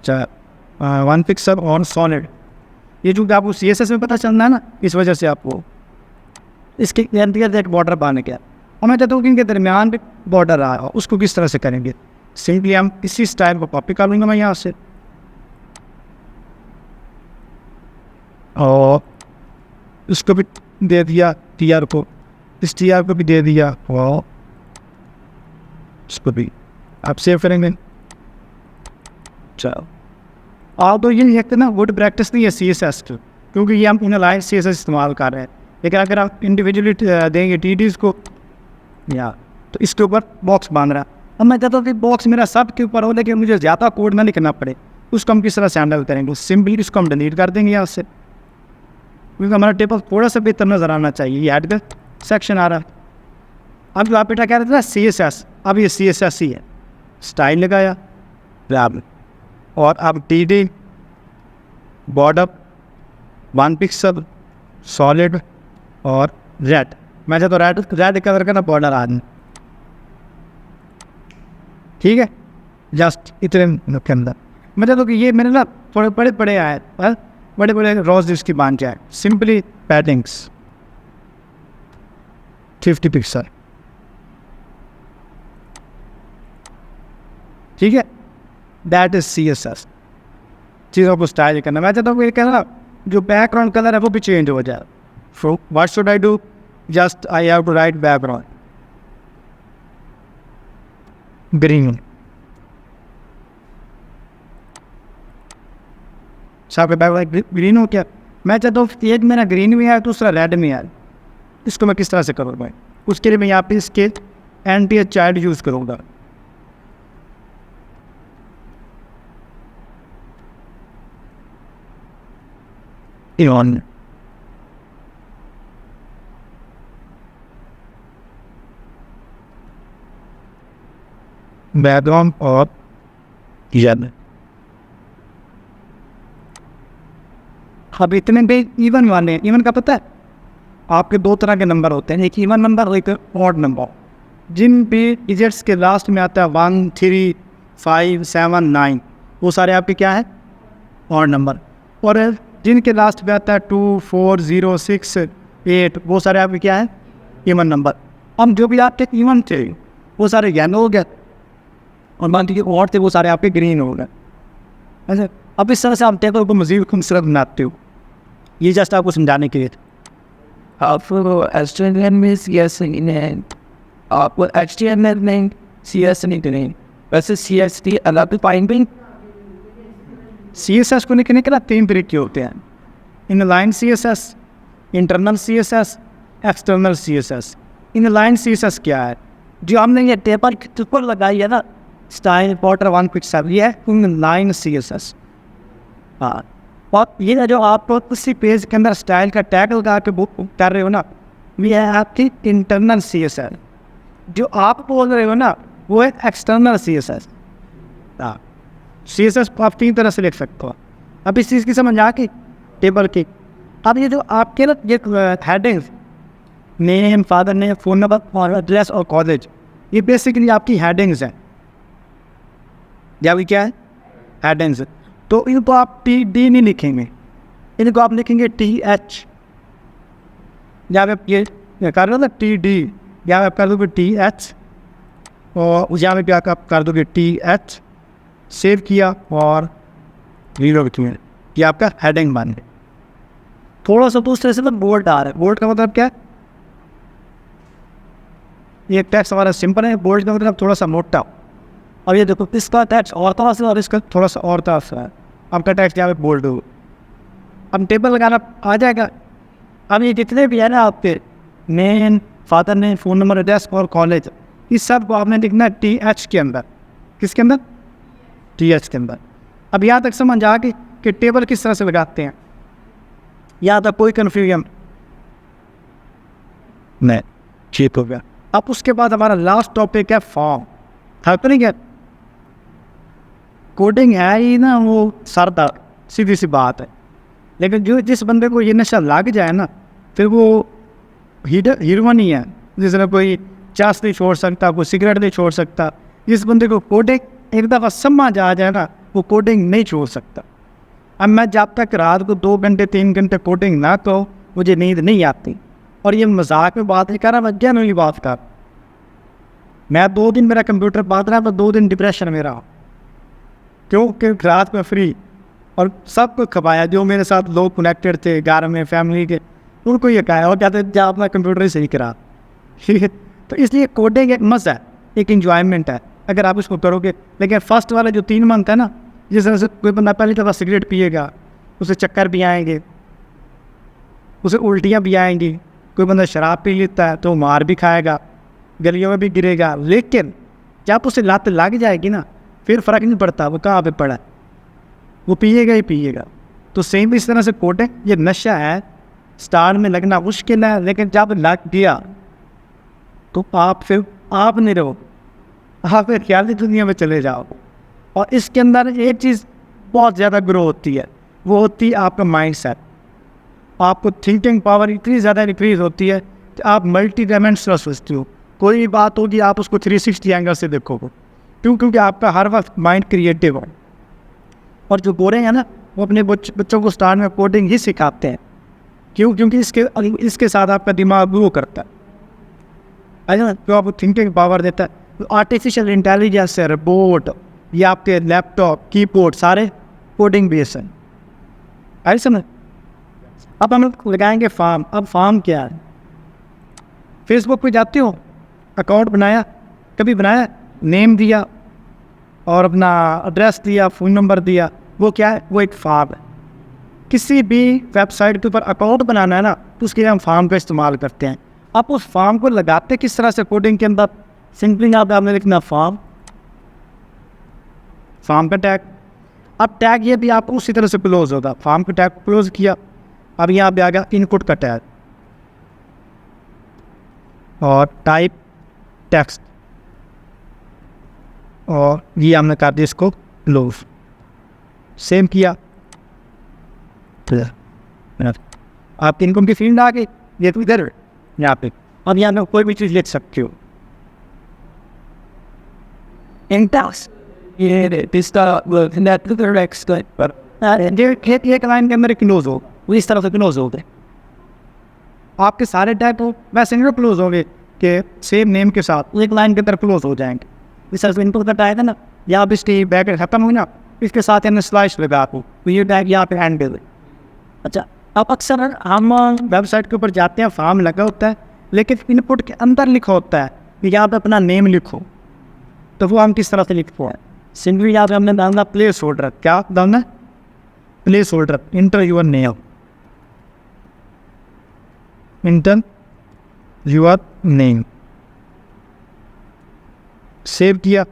1 पिक्सल और सॉलिड। ये जो आपको CSS में पता चलना है ना, इस वजह से आपको इसके अंतर्गत एक बॉर्डर पाने के, और मैं चाहता हूँ कि इनके दरमियान भी बॉर्डर आया हो, उसको किस तरह से करेंगे। सिंपली हम इसी स्टाइल को कॉपी कर लूँगा मैं यहाँ से, और इसको भी दे दिया TR को, इस TR को भी दे दिया, और इसको भी आप सेव करेंगे। चलो आप तो ये लिखते ना गुड प्रैक्टिस नहीं है CSS की, क्योंकि ये हम इनलाइन CSS इस्तेमाल कर रहे हैं। लेकिन अगर आप इंडिविजुअली देंगे TDs को या, तो इसके ऊपर बॉक्स बांध रहा है। अब मैं चाहता हूँ कि बॉक्स मेरा सब के ऊपर हो, लेकिन मुझे ज़्यादा कोड ना लिखना पड़े, उसको हम किस तरह से हैंडल करेंगे। सिंपली इसको हम डिलीट कर देंगे यहाँ से, क्योंकि हमारा टेबल थोड़ा सा बेहतर नज़र आना चाहिए। ये ऐड सेक्शन आ रहा है। अब जो आप बेटा कह रहे थे ना CSS, अब ये CSS ही है, स्टाइल लगाया रैब, और अब TD बॉर्डर 1 पिक्सल सॉलिड और रेड, मैं चाहता हूँ रेड कलर का ना बॉर्डर आ जाए, ठीक है, जस्ट इतने के अंदर। मतलब कि ये मैंने ना थोड़े बड़े बड़े आए, बड़े बड़े रोज इसकी बांध जाए, सिंपली पैडिंग्स 50 पिक्सल, ठीक है, दैट इज CSS। चीज़ों को स्टाइल करना, मैं चाहता हूँ ये कहना जो बैकग्राउंड कलर है वो भी चेंज हो जाए। So what should I do, just I have to write background green. साफ बैकग्राउंड ग्रीन हो क्या, मैं चाहता हूँ एक मेरा ग्रीन में है दूसरा रेड में है, इसको मैं किस तरह से करूँ भाई, उसके लिए मैं यहाँ पे इसके एंटी चाइल्ड यूज़ करूँगा। ऑन बैकग्राउंड और याद। अब इतने पे इवन वाले हैं, इवन का पता है आपके दो तरह के नंबर होते हैं, एक इवन नंबर और एक ऑड नंबर। जिन भी डिजिट्स के लास्ट में आता है 1 3 5 7 9 वो सारे आपके क्या है, ऑड नंबर। और जिनके लास्ट में आता है 2 4 0 6 8 वो सारे आपके क्या है, इवन नंबर। अब जो भी आपके इवन थे वो सारे येलो हो गए, और मान लीजिए ऑड थे वो सारे आपके ग्रीन हो गए। ऐसे अब इस तरह से आप टेबल को मज़ीद खूबसूरत बनाते हो, ये जस्ट आपको समझाने के लिए। आपको HTML में CS नहीं, आपको HTML में CS नहीं, वैसे CSS अलग पाएंगे। CSS को लिखने के ना 3 तरीके होते हैं, inline CSS, internal CSS, external CSS। Inline CSS क्या है, जो हमने ये टेबल के ऊपर लगाई है ना, स्टाइल बॉर्डर 1 पिक्सल, ये है इनलाइन CSS। हाँ, और ये ना जो आप उसी पेज के अंदर स्टाइल का टैग लगा के बुक कर रहे हो ना, ये है आपकी इंटरनल CSS। जो आप बोल रहे हो ना वो है एक्सटर्नल CSS। हाँ, CSS आप 3 तरह से लिख सकते हो। अब इस चीज़ की समझ आ गई टेबल की। अब ये जो आपके ना ये headings, name, father name, phone number और एड्रेस और कॉलेज, ये बेसिकली आपकी हेडिंग्स हैं। या भी क्या है, हेडिंग्स। तो इनको आप TD नहीं लिखेंगे, इनको आप लिखेंगे TH। या आप ये कर रहे हो ना TD, या आप कर दोगे TH, और यहाँ पे आप कर दोगे TH, सेव किया और रीलोड किया, ये आपका हेडिंग बन गया। थोड़ा सा दूसरे से तो बोल्ड आ रहा है, बोल्ड का मतलब क्या है, ये टेक्स्ट हमारा सिंपल है, बोल्ड का मतलब थोड़ा सा मोटा। और ये देखो इसका टेक्स्ट और तरह से और इसका थोड़ा सा और तरह से है, आपका टेक्स्ट यहाँ पे बोल्ड हो। अब टेबल लगाना आ जाएगा। अब ये जितने भी है ना आपके name, father name, phone number, address और कॉलेज, इस सब को आपने लिखना है TH के अंदर। किसके अंदर, TH के अंदर। अब यहाँ तक समझ आ गई कि टेबल किस तरह से लगाते हैं, यहाँ तक कोई कन्फ्यूजन नहीं, ठीक हो गया। अब उसके बाद हमारा लास्ट टॉपिक है फॉर्म। था तो नहीं क्या, कोडिंग है ही ना वो सरदार, सीधी सी बात है। लेकिन जो जिस बंदे को ये नशा लग जाए ना, फिर वो हीरो नहीं है। जिसने कोई चास नहीं छोड़ सकता, कोई सिगरेट नहीं छोड़ सकता। जिस बंदे को कोडिंग एक दफ़ा समझ आ जाए ना, वो कोडिंग नहीं छोड़ सकता। अब मैं जब तक रात को 2 घंटे 3 घंटे कोडिंग ना तो मुझे नींद नहीं आती। और ये मजाक में बात नहीं कर रहा, मैं जेन्युइनली बात कर। मैं 2 दिन मेरा कंप्यूटर बात रहा, मैं 2 दिन डिप्रेशन में रहा, क्योंकि रात में फ्री और सबको खपाया। जो मेरे साथ लोग कनेक्टेड थे घर में, फैमिली के, उनको ये कहा और कहते जा अपना कंप्यूटर ही सही करा। ठीक है, तो इसलिए कोडिंग एक मज़ा है, एक इंजॉयमेंट है अगर आप इसको करोगे। लेकिन फर्स्ट वाला जो 3 मंथ है ना, जिस तरह से कोई बंदा पहली दफ़ा सिगरेट पिएगा, उसे चक्कर भी आएंगे, उसे उल्टियाँ भी आएंगी। कोई बंदा शराब पी लेता है तो मार भी खाएगा, गलियों में भी गिरेगा। लेकिन जब उसे लत लग जाएगी ना, फिर फ़र्क नहीं पड़ता वो कहाँ पे पड़ा है, वो पिएगा ही पिएगा। तो सेम इस तरह से कोडिंग ये नशा है, स्टार्ट में लगना मुश्किल है, लेकिन जब लग गया तो आप फिर आप नहीं रहो, आप फिर ख्याली दुनिया में चले जाओ। और इसके अंदर एक चीज़ बहुत ज़्यादा ग्रो होती है, वो होती है आपका माइंड सेट। आपको थिंकिंग पावर इतनी ज़्यादा इंक्रीज होती है कि आप मल्टी डायमेंशनल सोचते हो। कोई भी बात होगी आप उसको 360 एंगल से देखोगे। क्योंकि आपका हर वक्त माइंड क्रिएटिव हो। और जो गोरे हैं ना, वो अपने बच्चों को स्टार्ट में कोडिंग ही सिखाते हैं। क्योंकि इसके साथ आपका दिमाग ग्रो करता है ना, जो आपको थिंकिंग पावर देता है। तो आर्टिफिशियल इंटेलिजेंस है, रोबोट, ये आपके लैपटॉप, कीबोर्ड सारे कोडिंग बेस हैं। आई समझ। अब हम लगाएंगे फार्म। अब फार्म क्या है? फेसबुक पे जाते हो, अकाउंट बनाया, कभी बनाया, नेम दिया और अपना एड्रेस दिया, फ़ोन नंबर दिया, वो क्या है? वो एक फार्म है। किसी भी वेबसाइट के ऊपर अकाउंट बनाना है ना, तो उसके लिए हम फार्म का इस्तेमाल करते हैं। आप उस फार्म को लगाते किस तरह से कोडिंग के अंदर? सिंपली आपने लिखना फार्म का टैग। अब टैग ये भी आप उसी तरह से क्लोज होगा। फार्म के टैग को क्लोज किया। अब यहाँ पे आ गया इनपुट का टैग और टाइप टेक्स्ट, और ये हमने कर दिया इसको क्लोज। सेम किया, आपकी इनकम की फील्ड आ गई, ये तो इधर यहाँ पे। अब यहाँ पे कोई भी चीज़ लिख सकते हो। इंटैक्स ये इसका पर एक लाइन के अंदर क्लोज हो, वो इस तरह से क्लोज हो गए। आपके सारे टैग हो वैसे नहीं क्लोज होंगे कि सेम नेम के साथ एक लाइन के अंदर क्लोज हो जाएंगे। इस तरह से इनपुट का टैग है ना, यहाँ पे इसकी बैक खत्म हुई ना, इसके साथ हमने स्लैश लगा आपको, तो ये टैग यहाँ पे हैंड दे। अच्छा, अब अक्सर हम वेबसाइट के ऊपर जाते हैं, फार्म लगा होता है, लेकिन इनपुट के अंदर लिखा होता है कि यहाँ पे अपना नेम लिखो। तो वो हम किस तरह से लिखते हैं? सिंपली यहाँ पे हमने डालना प्लेस होल्डर। क्या डालना? Placeholder. Enter your name, enter your name. Save किया,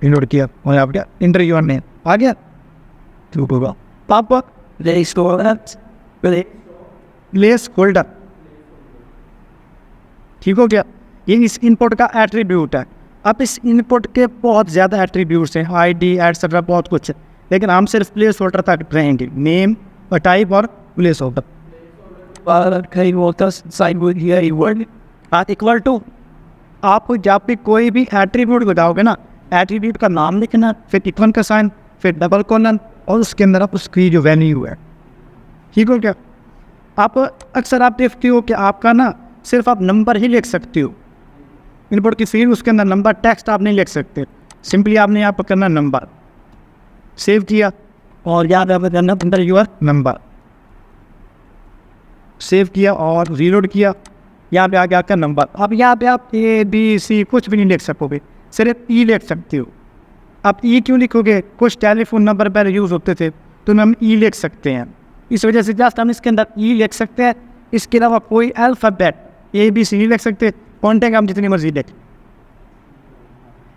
इनोड किया, और यहाँ पे इंटर यूर नेम आ गया। ठीक होगा। पापा प्लेस होल्डर, ठीक हो गया। ये इस इनपुट का एट्रीब्यूट है। अब इस इनपुट के बहुत ज़्यादा एट्रीब्यूट्स हैं, आईडी एटसेट्रा बहुत कुछ है, लेकिन हम सिर्फ प्लेस होल्डर तक रहेंगे। नेम और टाइप और प्लेस होल्डर। कहीं होता साइन वर्ड इक्वल टू, आप जब भी कोई भी एट्रीब्यूट बताओगे ना, एट्रीब्यूट का नाम लिखना, फिर इक्वल का साइन, फिर डबल कॉलन, और उसके अंदर आप उसकी जो वैल्यू है। ठीक हो क्या? आप अक्सर आप देखते हो कि आपका ना सिर्फ आप नंबर ही लिख सकते हो इनपुट की फील्ड, उसके अंदर नंबर टेक्स्ट आप नहीं लिख सकते। सिंपली आपने यहाँ पर करना नंबर। सेव किया और याद आप करना अंदर यूर नंबर। सेव किया और रीलोड किया, यहाँ पे आ गया आपका नंबर। अब यहाँ पे आप ए बी सी कुछ भी नहीं लिख सकोगे, सिर्फ ई लिख सकते हो। आप ई क्यों लिखोगे? कुछ टेलीफोन नंबर पहले यूज़ होते थे, तो हम ई लिख सकते हैं। इस वजह से जस्ट हम इसके अंदर ई लिख सकते हैं। इसके अलावा कोई अल्फ़ाबेट ए बी सी नहीं लिख सकते। कॉन्टेक्ट हम जितनी मर्जी लिख।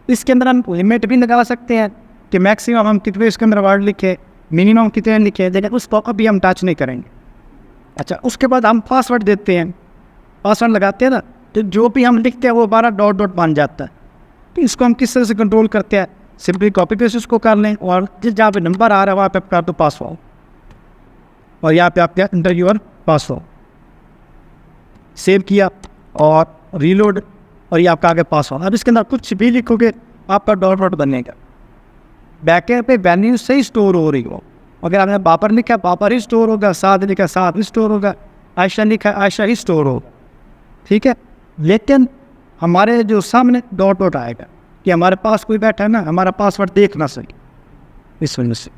इसके अंदर हम लिमिट भी लगा सकते हैं कि मैक्सिमम हम कितने इसके अंदर वर्ड लिखे, मिनिमम कितने लिखे, लेकिन उस को भी हम टच नहीं करेंगे। अच्छा, उसके बाद हम पासवर्ड देते हैं। पासवर्ड लगाते हैं ना, तो जो भी हम लिखते हैं वो हमारा डॉट डॉट बन जाता है। तो इसको हम किस तरह से कंट्रोल करते हैं? सिंपली कॉपी पेस्ट उसको कर लें, और जिस जहाँ पे नंबर आ रहा है वहाँ पे आप कर दो पासवर्ड, और यहाँ पे आप क्या इंटर यूर पासवर्ड। सेव किया और रीलोड, और ये आपका आगे पासवर्ड। अब इसके अंदर कुछ भी लिखोगे आपका डॉट डॉट बनेगा। बैकएंड पे वैल्यू सही स्टोर हो रही हो। अगर आपने बापर लिखा बापर ही स्टोर होगा, साथ लिखा साथ ही स्टोर होगा, आयशा लिखा आयशा ही स्टोर होगा। ठीक है, लेकिन हमारे जो सामने डॉट डॉट आएगा कि हमारे पास कोई बैठा है ना, हमारा पासवर्ड देख ना सके, इस वजह से।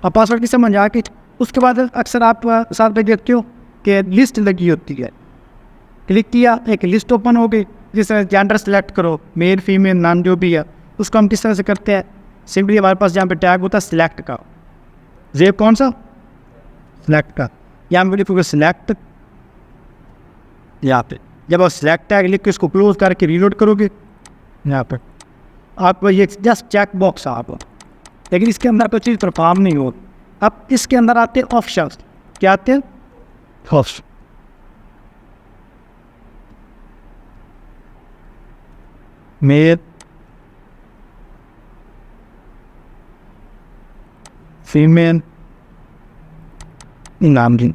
अब पासवर्ड की समझ आ गई। उसके बाद अक्सर आप साथ में देखते हो कि लिस्ट लगी होती है। क्लिक किया, एक लिस्ट ओपन हो गई, जिस तरह जेंडर सेलेक्ट करो, मेल फीमेल नाम जो भी है, उसको हम किस तरह से करते हैं? सिंपली हमारे पास जहाँ पे टैग होता है सिलेक्ट का, जेब कौन सा? सिलेक्ट का। यहाँ पे लिखोगे सिलेक्ट, यहाँ पे जब आप सिलेक्ट टैग लिख के इसको क्लोज करके रीलोड करोगे, यहाँ पे आपको ये जस्ट चेक बॉक्स आप, लेकिन इसके अंदर कोई चीज़ परफॉर्म नहीं होती। अब इसके अंदर आते हैं ऑप्शन। क्या आते हैं? ऑप्शन। मेल फीमेल नाम जी,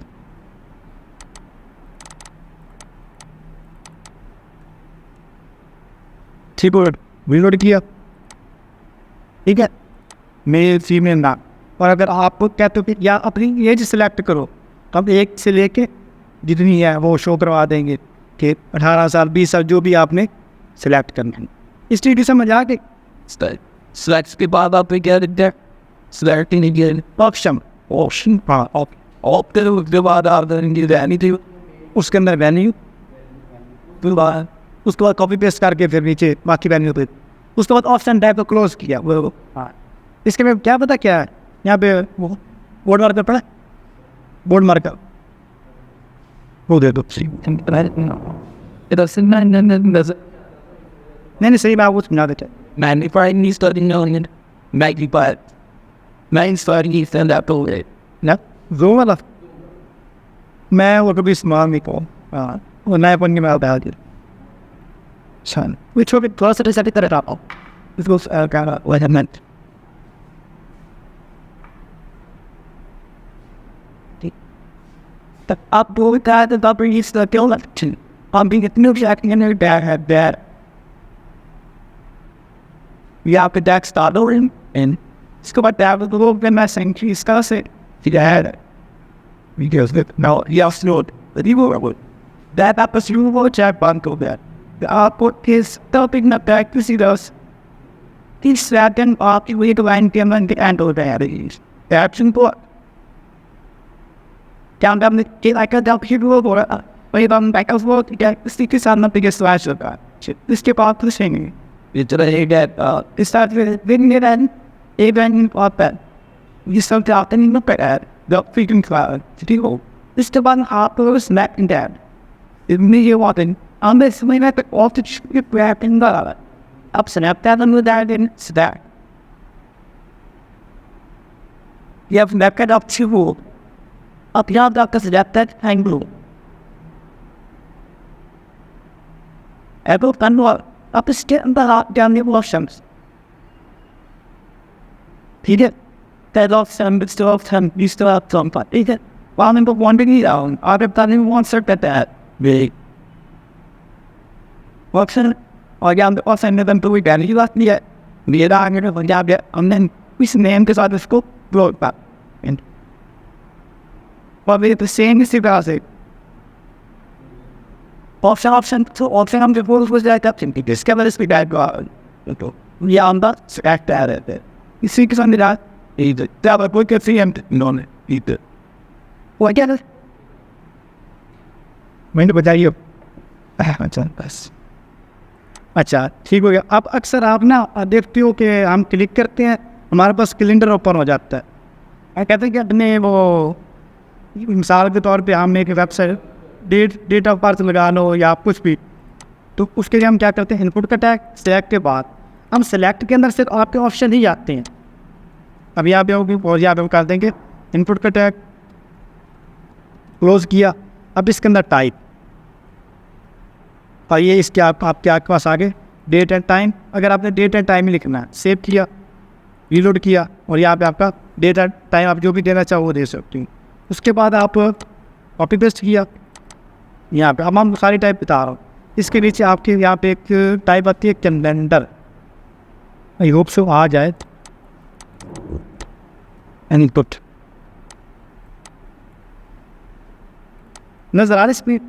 ठीक हो, रीलोड किया, ठीक है, मेल फीमेल नाम। और अगर आप कहते हो कि या अपनी एज सिलेक्ट करो, तो हम 1 से लेके जितनी है वो शो करवा देंगे कि 18 साल 20 साल जो भी आपने सिलेक्ट करना है। इस चीज़ की समझ आ गई। सेलेक्ट के बाद आप क्या देते हैं? सेलेक्टिंग अगेन ऑप्शन हाँ ऑप्शन उसके बाद आप देंगे वैल्यू, उसके अंदर वैल्यू, उसके बाद कॉपी पेस्ट करके फिर नीचे बाकी वैल्यू पे, उसके बाद ऑप्शन टाइप को क्लोज किया वो। हाँ, इसके में क्या पता क्या है यहाँ पे, वो बोर्ड मार्कर पड़ा, बोर्ड मार्कर वो दे दो। नहीं सही मैं आपको समझा देता। Magnifying is studying on it. Magnified. Magnifying is stand up to it. ना जो वाला मैं वो कभी इस्तेमाल नहीं करूँ। हाँ, वो नया पन के मैं बता दिया। सन which will be closer to the तरह आप इसको क्या वजनमेंट तब आप बोलता है तो आप इस तरह क्यों लगते हैं? आप भी कितने भी एक्टिंग में बैड या पे डेक्स डालो इन इसके बाद डाल दो फिर मैं सेंचुरी इसका से फिर because now yes not the reward that episode will check bank of that the output is stopping the back to see those this second of the way to implement the end of the is the action port down down the like a double hero or way on back of work to get the stickers on the biggest slash of that this keep out the singing it's a that it started with it and even up that you start out and look at the freaking cloud to do this the one hopper snapping down it me wanting on this way at the off the ship wrapping the up snap that and with that in stack you have never got up to up here because that angle Apple can walk up the step and the hot down the washings he did that off some but still have some you still have some but he did while number one being down other than him one circuit that big what's in I got the off end of them to we got you left me yet we had on your job yet and then we seen him because I just go blow it back and but we the same as 2000 option to option before was that up to discover this we got God yeah I'm not act at it you see because under that either that I would see him non either what get it मैंने बताइए अच्छा बस अच्छा ठीक हो गया। अब अक्सर आप ना देखते हो कि हम क्लिक करते हैं हमारे पास कैलेंडर ओपन हो जाता है कहते हैं कि अपने वो मिसाल के तौर पे हम एक वेबसाइट डेट ऑफ बर्थ लगा लो या कुछ भी तो उसके लिए हम क्या करते हैं इनपुट का टैग सेलेक्ट के बाद हम सेलेक्ट के अंदर सिर्फ आपके ऑप्शन ही आते हैं। अब यहाँ पे होगी और यहाँ पे हम कर देंगे इनपुट का टैग क्लोज किया। अब इसके अंदर टाइप और ये इसके आपके पास आगे डेट एंड टाइम अगर आपने डेट एंड टाइम ही लिखना है सेव किया रीलोड किया और यहाँ पे आपका डेट एंड टाइम आप जो भी देना चाहो वो दे सकते हैं। उसके बाद आप कॉपी पेस्ट किया यहाँ पे अब हम सारी टाइप बता रहा हूँ। इसके नीचे आपके यहाँ पे एक टाइप आती है कैलेंडर आई होप सो आ जाए इनपुट नजर आ रही इसमें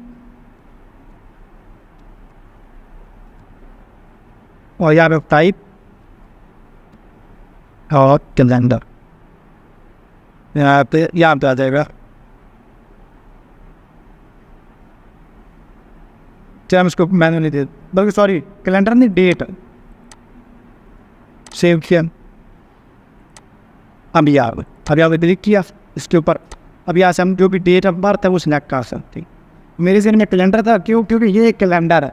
और यहाँ पे टाइप और कैलेंडर यहाँ पे आ जाएगा। चाहे हम इसको मैनुअली दे बल्कि सॉरी कैलेंडर नहीं डेट सेव किया। अब यहाँ पे क्लिक किया इसके ऊपर अब यहाँ से हम जो भी डेट ऑफ बर्थ है वो सिलेक्ट कर सकते हैं। मेरे जहन में कैलेंडर था क्योंकि ये एक कैलेंडर है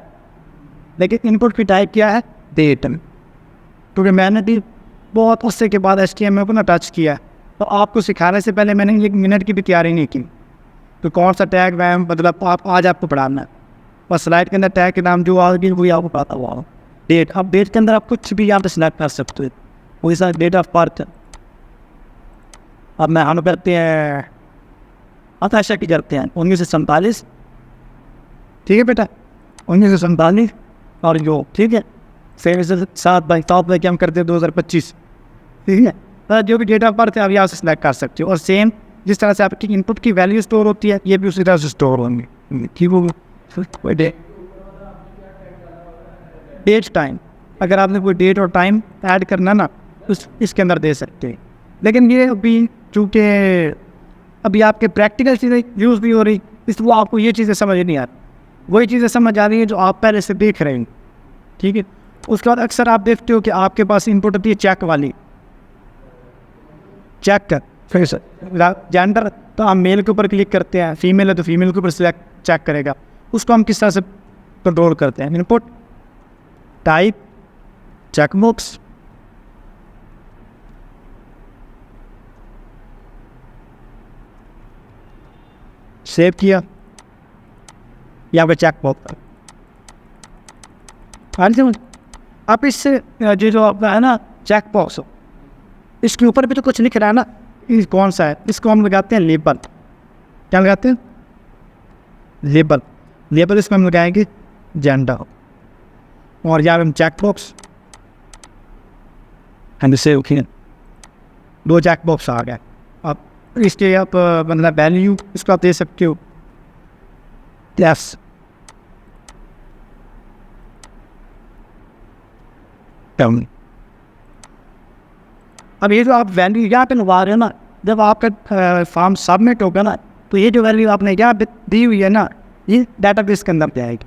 लेकिन इनपुट की टाइप क्या है डेट क्योंकि मैंने भी बहुत उससे के बाद HTML को ना टच किया तो आपको सिखाने से पहले मैंने 1 मिनट की भी तैयारी नहीं की तो कौन सा टैग मैं मतलब आप आज आपको पढ़ाना है और स्लाइड के अंदर टैग के नाम जो आगे वही आपको पता हुआ डेट। अब डेट के अंदर आप कुछ भी यहाँ पे सिलेक्ट कर सकते हो वही सा डेट ऑफ बर्थ। अब मैं हम करते हैं आशा की करते हैं 1947 ठीक है बेटा 1947 और जो ठीक है फिर 7/7 में क्या हम करते हैं 2025 ठीक है। जो भी डेट ऑफ बर्थ है आप यहाँ से सिलेक्ट कर सकते हो, और सेम जिस तरह से आपकी इनपुट की वैल्यू स्टोर होती है ये भी उसी तरह से स्टोर होंगी। ठीक होगा। डेट टाइम, अगर आपने कोई डेट और टाइम ऐड करना ना तो इसके अंदर दे सकते हैं। लेकिन ये अभी चूँकि अभी आपके प्रैक्टिकल चीज़ें यूज़ भी हो रही, इसलिए आपको ये चीज़ें समझ नहीं आ रही, वही चीज़ें समझ आ रही हैं जो आप पहले से देख रहे हैं। ठीक है। उसके बाद अक्सर आप देखते हो कि आपके पास इनपुट होती है चेक वाली, चेक कर फिर से जेंडर, तो आप मेल के ऊपर क्लिक करते हैं, फीमेल है तो फीमेल के ऊपर सिलेक्ट चेक करेगा। उसको हम किस तरह से कंट्रोल करते हैं, इनपुट टाइप चेकबॉक्स, सेव किया, यहाँ पे चेकबॉक्स। समझ आप इससे जो आपका है ना चेकबॉक्स, इसके ऊपर भी तो कुछ लिख रहा है ना, ये कौन सा है, इसको हम लगाते हैं लेबल। क्या लगाते हैं? लेबल। लेबल इसमें हम लगाएंगे जेंडर, और यहाँ हम चेक बॉक्स एंड से ओके, 2 चेक बॉक्स आ गए। अब इसके आप मतलब वैल्यू इसको आप दे सकते हो प्लस टर्म। अब ये जो आप वैल्यू यहाँ पे लगा रहे हो ना, जब आपका फॉर्म सबमिट होगा ना तो ये जो वैल्यू आपने यहाँ पे दी हुई है ना ये डाटाबेस के अंदर जाएगी।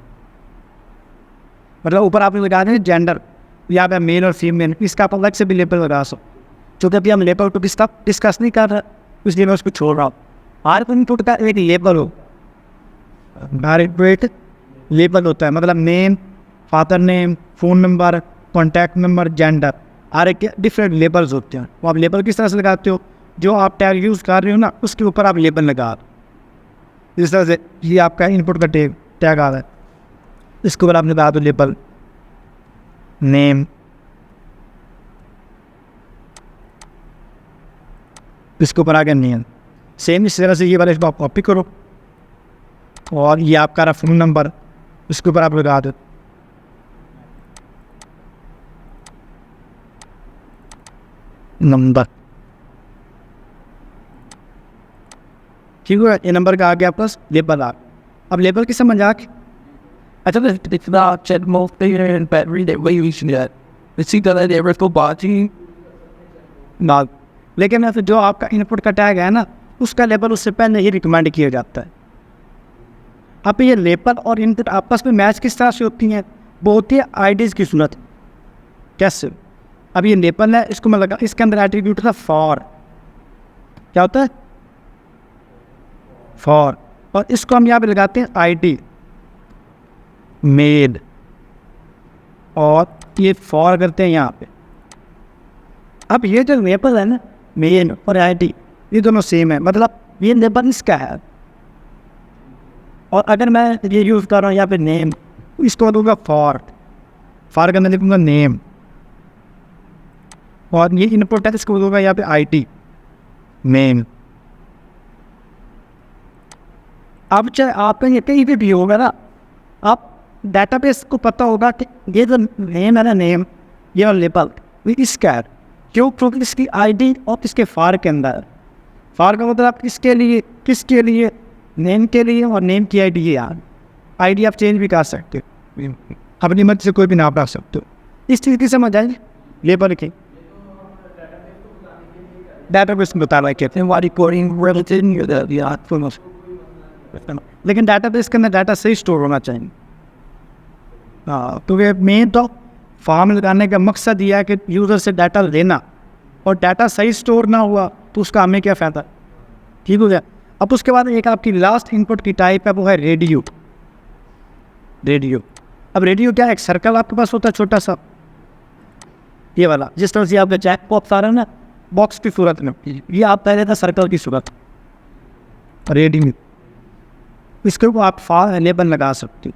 मतलब ऊपर आपने लगा दें जेंडर, यहाँ पे मेल और फीमेल, इसका आप अलग से भी लेबल लगा सकते। चूँकि अभी हम लेबल को डिस्कस नहीं कर रहे, इसलिए मैं उसको छोड़ रहा हूँ। हर इनपुट का एक लेबल हो, हर इनपुट लेबल होता है, मतलब name, father name, phone number, contact number, gender, हर एक डिफरेंट लेबल्स होते हैं। वो आप लेबल किस तरह से लगाते हो, जो आप टैग यूज़ कर रहे हो ना उसके ऊपर आप लेबल लगा दो। जिस तरह से ये आपका इनपुट का टैग आ रहा है, इसके ऊपर आप लगा दो लेबल नेम, इसके ऊपर आ गया नेम। सेम इस तरह से ये वाला इसको आप कॉपी करो, और ये आपका रहा फ़ोन नंबर, इसके ऊपर आप लगा दो नंबर। ठीक है, ये नंबर का आ गया प्लस लेबल आ। अब लेबल की समझ आ गई। अच्छा तो It's not that most data and battery that we use that. It's either that they were body. ना, लेकिन ऐसे जो आपका इनपुट का टैग है ना उसका लेबल उससे पहले ही रिकमेंड किया जाता है। अब ये लेबल और इनपुट आपस में मैच किस तरह से होती हैं, वो होती है आईडीज़ की सूरत। कैसे? अब ये लेबल है, इसको मैं लगा, इसके अंदर एट्रीब्यूट था फॉर। क्या होता है? फॉर। और इसको हम यहाँ पे लगाते हैं आईडी मेड, और ये फॉर करते हैं यहाँ पे। अब ये जो लेबल है ना मेन और आईडी ये दोनों सेम है, मतलब ये लेबल इसका है। और अगर मैं ये यूज़ कर रहा हूँ यहाँ पे नेम, इसको दूंगा फॉर, फॉर के अंदर लिखूँगा नेम, और ये इनपुट है इसको दूंगा यहाँ पे आईडी नेम। अब चाहे आपका ये कहीं भी होगा ना, आप डेटाबेस को पता होगा कि ये जो नेम है ना नेम, ये और लेबल ये इसका है। क्यों? क्योंकि इसकी आईडी और इसके फार के अंदर, फार का मतलब किसके लिए नेम के लिए, और नेम की आईडी यार आईडी आप चेंज भी कर सकते हो, अपनी मर्जी से कोई भी नाम रख सकते हो। इस चीज़ की समझ आएगी लेबल की। डेटाबेस में बताना कहते हैं वाली कोडिंग रिलेटेड, लेकिन डेटाबेस के अंदर डाटा सही स्टोर होना चाहिए। हाँ, तो ये मेन तो फॉर्म लगाने का मकसद यह है कि यूज़र से डाटा लेना, और डाटा सही स्टोर ना हुआ तो उसका हमें क्या फ़ायदा। ठीक हो गया। अब उसके बाद एक आपकी लास्ट इनपुट की टाइप है, वो है रेडियो। रेडियो, अब रेडियो क्या है, एक सर्कल आपके पास होता है छोटा सा, ये वाला, जिस तरह से आपका चेक बॉक्स आ रहा है ना बॉक्स की सूरत में, ये आप पहले था सर्कल की सूरत रेडियो। इसके ऊपर आप फॉर लेबल लगा सकते हो।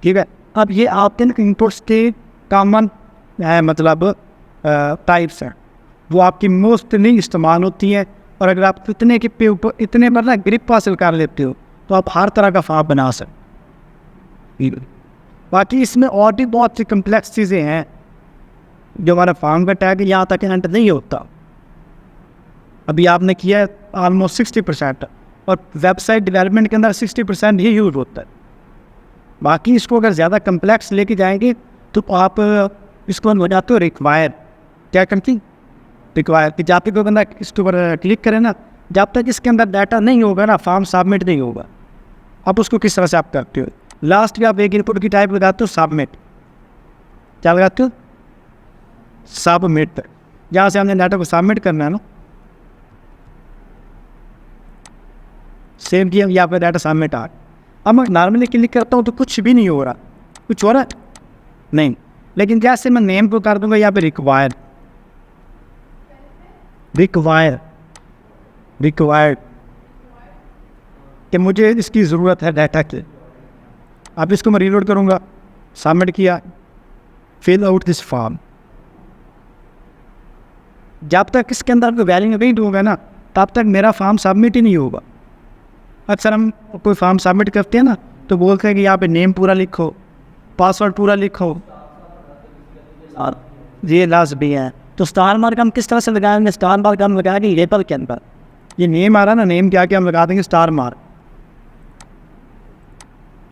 ठीक है। अब ये आपके इनपुट्स के कॉमन मतलब टाइप्स हैं, वो आपकी मोस्टली इस्तेमाल होती हैं, और अगर आप इतने के ऊपर इतने पर ना ग्रिप हासिल कर लेते हो तो आप हर तरह का फॉर्म बना सकते। बाकी इसमें और भी बहुत सी कम्प्लेक्स चीज़ें हैं, जो हमारा फॉर्म का टैग है यहाँ तक एंटर नहीं होता। अभी आपने किया है ऑलमोस्ट 60%, और वेबसाइट डेवलपमेंट के अंदर 60% ही यूज होता है। बाकी इसको अगर ज़्यादा कम्प्लेक्स लेके जाएंगे तो आप इसको हो जाते हो रिक्वायर। क्या करती रिक्वायर कि जब तक बंदा इसके ऊपर क्लिक करे ना, जब तक इसके अंदर डाटा नहीं होगा ना, फॉर्म सबमिट नहीं होगा। आप उसको किस तरह से आप करते हो, लास्ट में आप एक इनपुट की टाइप लगाते हो सबमिट। क्या लगाते हो? सबमिट। जहाँ से हमने डाटा को सबमिट करना है ना, सेव किया, यहाँ पर डाटा सबमिट आ। अब मैं नॉर्मली क्लिक करता हूँ तो कुछ भी नहीं हो रहा। कुछ हो रहा है? नहीं। लेकिन जैसे मैं नेम को कर दूंगा यहाँ पे रिक्वायर, रिक्वायर रिक्वायर्ड कि मुझे इसकी ज़रूरत है डाटा की। अब इसको मैं रीलोड करूँगा, सबमिट किया, फिल आउट दिस फॉर्म। जब तक इसके अंदर कोई वैल्यू नहीं होगा ना, तब तक मेरा फॉर्म सबमिट ही नहीं होगा। अक्सर हम कोई फॉर्म सबमिट करते हैं ना, तो बोलते हैं कि यहाँ पे नेम पूरा लिखो, पासवर्ड पूरा लिखो, और ये लास्ट भी है। तो स्टार मार्क हम किस तरह से लगाएंगे? स्टार मार्क हम लगाएंगे लेबल के अंदर। ये नेम आ रहा है ना, नेम क्या क्या हम लगा देंगे स्टार मार्क,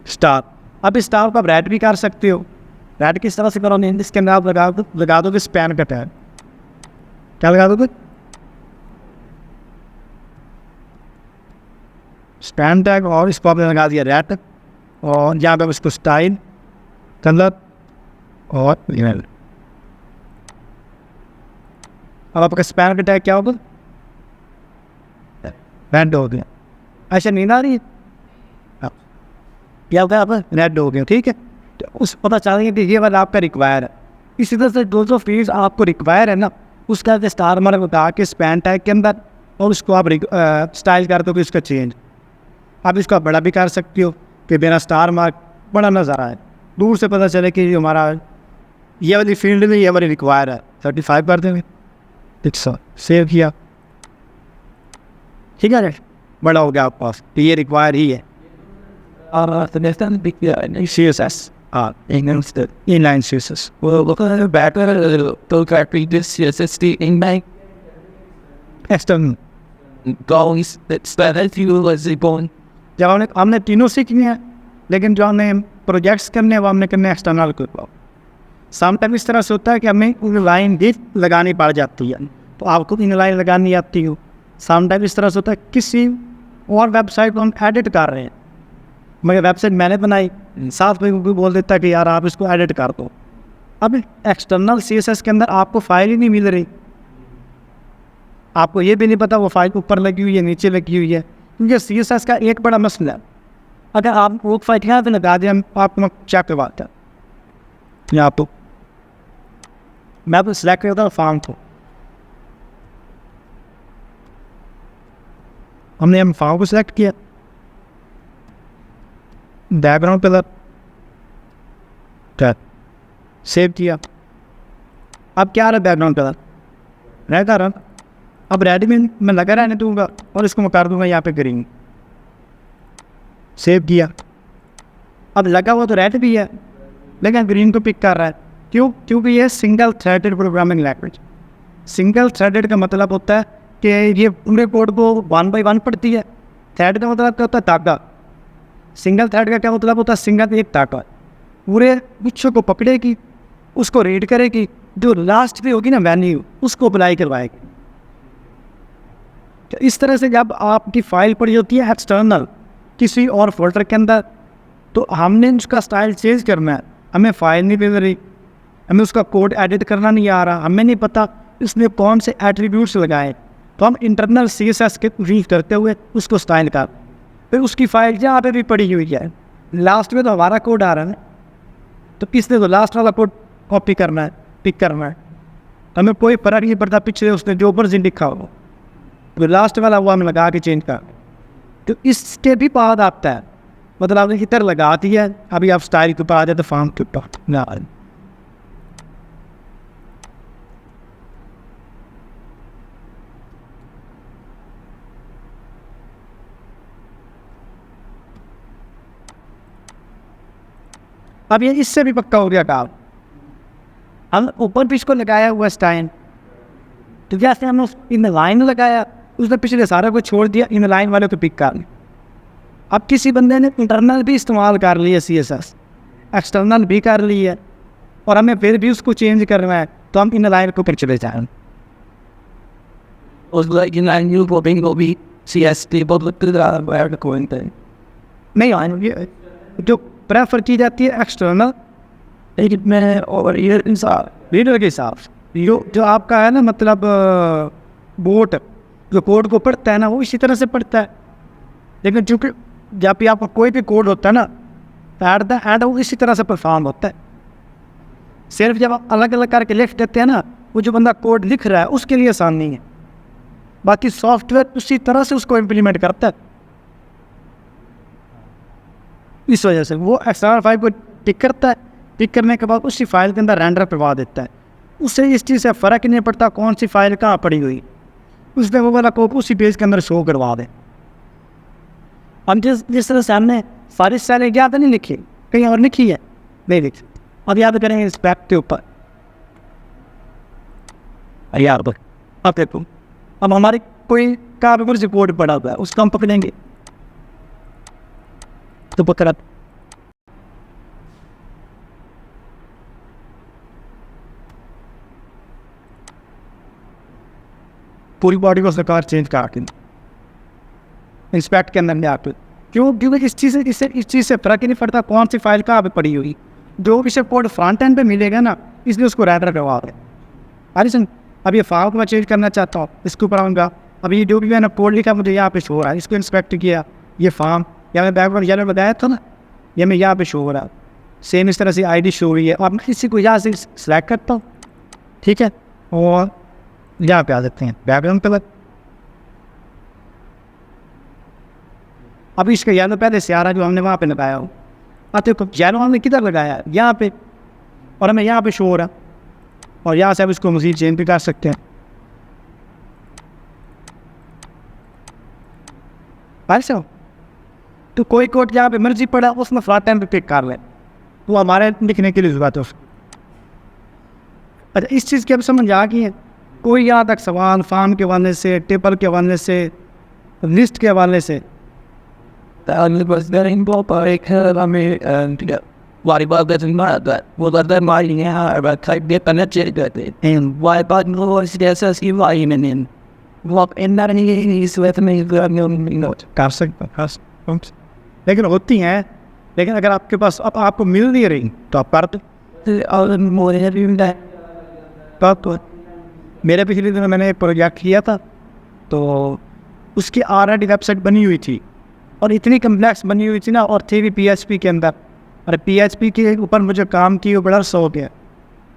स्टार। अब इस स्टार को आप रेड भी कर सकते हो। रेड किस तरह से करो? नेम इसके अंदर आप लगा दोगे स्पैन का टैग। क्या लगा दोगे? Span tag. और इसको आपने लगा दिया रेड, और यहाँ पे इसको स्टाइल, कलर और ईमेल। अब आपका स्पैन का टैग क्या होगा? रेड हो गया। अच्छा, नींद आ रही है? क्या होगा? आप रेड हो गया, ठीक है। तो उस पता चल गया कि ये वाला आपका रिक्वायर है। इसी तरह से 200 फील्ड आपको रिक्वायर है ना, उसका स्टार मार्क उठा के स्पैन टैग के अंदर, और उसको आप स्टाइल कर दो कि इसका चेंज। आप इसको बड़ा भी कर सकते हो कि मेरा स्टार मार्क बड़ा नज़र आए, दूर से पता चले कि हमारा ये वाली फील्ड में ये हमारी रिक्वायर है। 35 कर देंगे, 100 सेव किया, ठीक है, बड़ा हो गया आपके पास, तो ये रिक्वायर ही है। CSS, inline CSS. Well, look at the back of the those previous CSS inline External. goals that started you as a bone. जब हमने तीनों सीखनी है, लेकिन जो हमने प्रोजेक्ट्स करने हैं वो हमने करने एक्सटर्नल के ऊपर। समटाइम इस तरह से होता है कि हमें इनलाइन भी लगानी पड़ जाती है, तो आपको इनलाइन लगानी आती हो। समटाइम इस तरह से होता है किसी और वेबसाइट को हम एडिट कर रहे हैं, मगर वेबसाइट मैंने बनाई, साथ में कोई बोल देता है कि यार आप इसको एडिट कर दो। अब एक्सटर्नल CSS के अंदर आपको फाइल ही नहीं मिल रही, आपको ये भी नहीं पता वो फाइल ऊपर लगी हुई है नीचे लगी हुई है, क्योंकि CSS का एक बड़ा मसला है। अगर आप वो फाइल यहाँ पे लगा दें, हम आपको चेक करवाते हैं। यहाँ तो मैं आपको सिलेक्ट करता हूँ फॉर्म को, हमने हम फॉर्म को सिलेक्ट किया, बैकग्राउंड कलर सेव किया। अब क्या आ रहा है? बैकग्राउंड कलर रेड आ रहा। अब रेड में मैं लगा रहने दूंगा और इसको मैं कर दूंगा यहाँ पे ग्रीन, सेव किया। अब लगा हुआ तो रेड भी है, लेकिन ग्रीन को पिक कर रहा है। क्यों? क्योंकि ये single threaded programming language. Single threaded का मतलब होता है कि ये पूरे कोड को 1 by 1 पढ़ती है। थ्रेड का मतलब क्या होता है? धागा। सिंगल थ्रेड का क्या मतलब होता है? सिंगल एक धागा पूरे गुच्छों को पकड़ेगी, उसको रीड करेगी, जो लास्ट पे होगी ना वैल्यू, उसको अप्लाई करवाएगी। तो इस तरह से जब आपकी फाइल पड़ी होती है एक्सटर्नल किसी और फोल्डर के अंदर, तो हमने उसका स्टाइल चेंज करना है। हमें फाइल नहीं मिल रही, हमें उसका कोड एडिट करना नहीं आ रहा, हमें नहीं पता इसमें कौन से एट्रीब्यूट्स लगाए, तो हम इंटरनल CSS के यूज करते हुए उसको स्टाइल कर, फिर उसकी फाइल जहाँ पे भी पड़ी हुई है, लास्ट में तो हमारा कोड आ रहा है, तो इसने तो लास्ट वाला कोड कॉपी करना है, पिक करना है। हमें कोई फर्क नहीं पड़ता पिछले उसने जो वर्जन लिखा हो, तो लास्ट वाला वो हमें लगा के चेंज कर। तो इसके भी बाद आता है, मतलब आपने इधर लगा दी है, अभी आप स्टाइल के ऊपर आ जाए तो फॉर्म के ऊपर ना। अब ये इससे भी पक्का हो गया काम। हम ऊपर भी इसको लगाया हुआ स्टाइन, तो जैसे हमने इन लाइन लगाया, उसने पिछले सारे को छोड़ दिया, इन लाइन वाले को पिक कर लिया। अब किसी बंदे ने इंटरनल भी इस्तेमाल कर लिया CSS, एक्सटर्नल भी कर ली है, और हमें फिर भी उसको चेंज करना है, तो हम इन लाइन को फिर चले जाएँ। उस इन लाइन यू को भी CST बहुत कोई नहीं आएंगे, जो प्रेफर की जाती है एक्सटर्नल में और ये इंसान रीडर के हिसाब से। जो आपका है ना, मतलब बोट जो कोड को पढ़ता है ना, वो इसी तरह से पढ़ता है। लेकिन चूँकि जब भी आपका कोई भी कोड होता है ना, एट द एंड वो इसी तरह से परफॉर्म होता है। सिर्फ जब आप अलग अलग करके लिख देते हैं ना, वो जो बंदा कोड लिख रहा है उसके लिए आसान नहीं है, बाकी सॉफ्टवेयर उसी तरह से उसको इम्प्लीमेंट करता है। इस वजह से वो एक्सटर्नल फाइल को टिक करता है, टिक करने के बाद उसी फाइल के अंदर रेंडर करवा देता है। उससे इस चीज़ से फ़र्क नहीं पड़ता कौन सी फाइल कहाँ पड़ी हुई, उसने वो वाला कोड उसी पेज के अंदर शो करवा दे। हम जिस तरह से हमने सारी सारे याद नहीं लिखी, कहीं और लिखी है नहीं लिखी, अब याद करेंगे इस पैक के ऊपर। यार अब देखो, अब हमारे कोई कागज से कोड पड़ा हुआ है, उसको हम पकड़ेंगे तो पकड़ा, पूरी बॉडी को सरकार चेंज कर इंस्पेक्ट के अंदर में आके। क्योंकि इस चीज़ से फर्क ही नहीं पड़ता कौन सी फाइल कहाँ पे पड़ी हुई, जो भी से कोड फ्रंट एंड पे मिलेगा ना, इसलिए उसको रेंडर करवा दें। अरे सुन, अब ये फाइल को मैं चेंज करना चाहता हूँ, इसके ऊपर आऊँगा, अब ये जो भी मैंने कोड लिखा मुझे यहाँ पे शो हो रहा है, इसको इंस्पेक्ट किया, ये फार्म या मैं बैकवर्ड येलो बताया था ना, ये मैं यहाँ पे शो हो रहा है। सेम इस तरह से ID शो हुई है, और मैं इसी को यहाँ से सिलेक्ट करता हूँ, ठीक है, और यहाँ पे आ जाते हैं बैकग्राउंड कलर। अभी इसका येलो पहले से आ रहा है जो हमने वहाँ पे लगाया हो। अब देखो येलो हमने किधर लगाया है, यहाँ पे, और हमें यहाँ पे शो हो रहा, और यहाँ से अब इसको मज़ीद चेंज भी कर सकते हैं। ऐसा तो कोई कोड जहाँ पे मर्जी पड़ा उसमें फ्लैट टाइम पे पिक कर लें, तो हमारे लिखने के लिए ज़रूरत है उसको। अच्छा, इस चीज़ की अब समझ आ गई है। कोई यहाँ तक सवाल फार्म के हवाले से, टेबल के हवाले से, लिस्ट के हवाले से? वारी बात doesn't matter. Well, that might have a type de connected and why but no CSS in what in that is with me not कर सकते हैं, लेकिन होती हैं, लेकिन अगर आपके पास अब आपको मिल नहीं रही तो आप कर दो। more than that. तो मेरे पिछले दिन मैंने एक प्रोजेक्ट किया था, तो उसकी ऑलरेडी वेबसाइट बनी हुई थी, और इतनी कम्प्लेक्स बनी हुई थी ना, और थी भी PHP के अंदर, और PHP के ऊपर मुझे काम की बड़ा शौक है,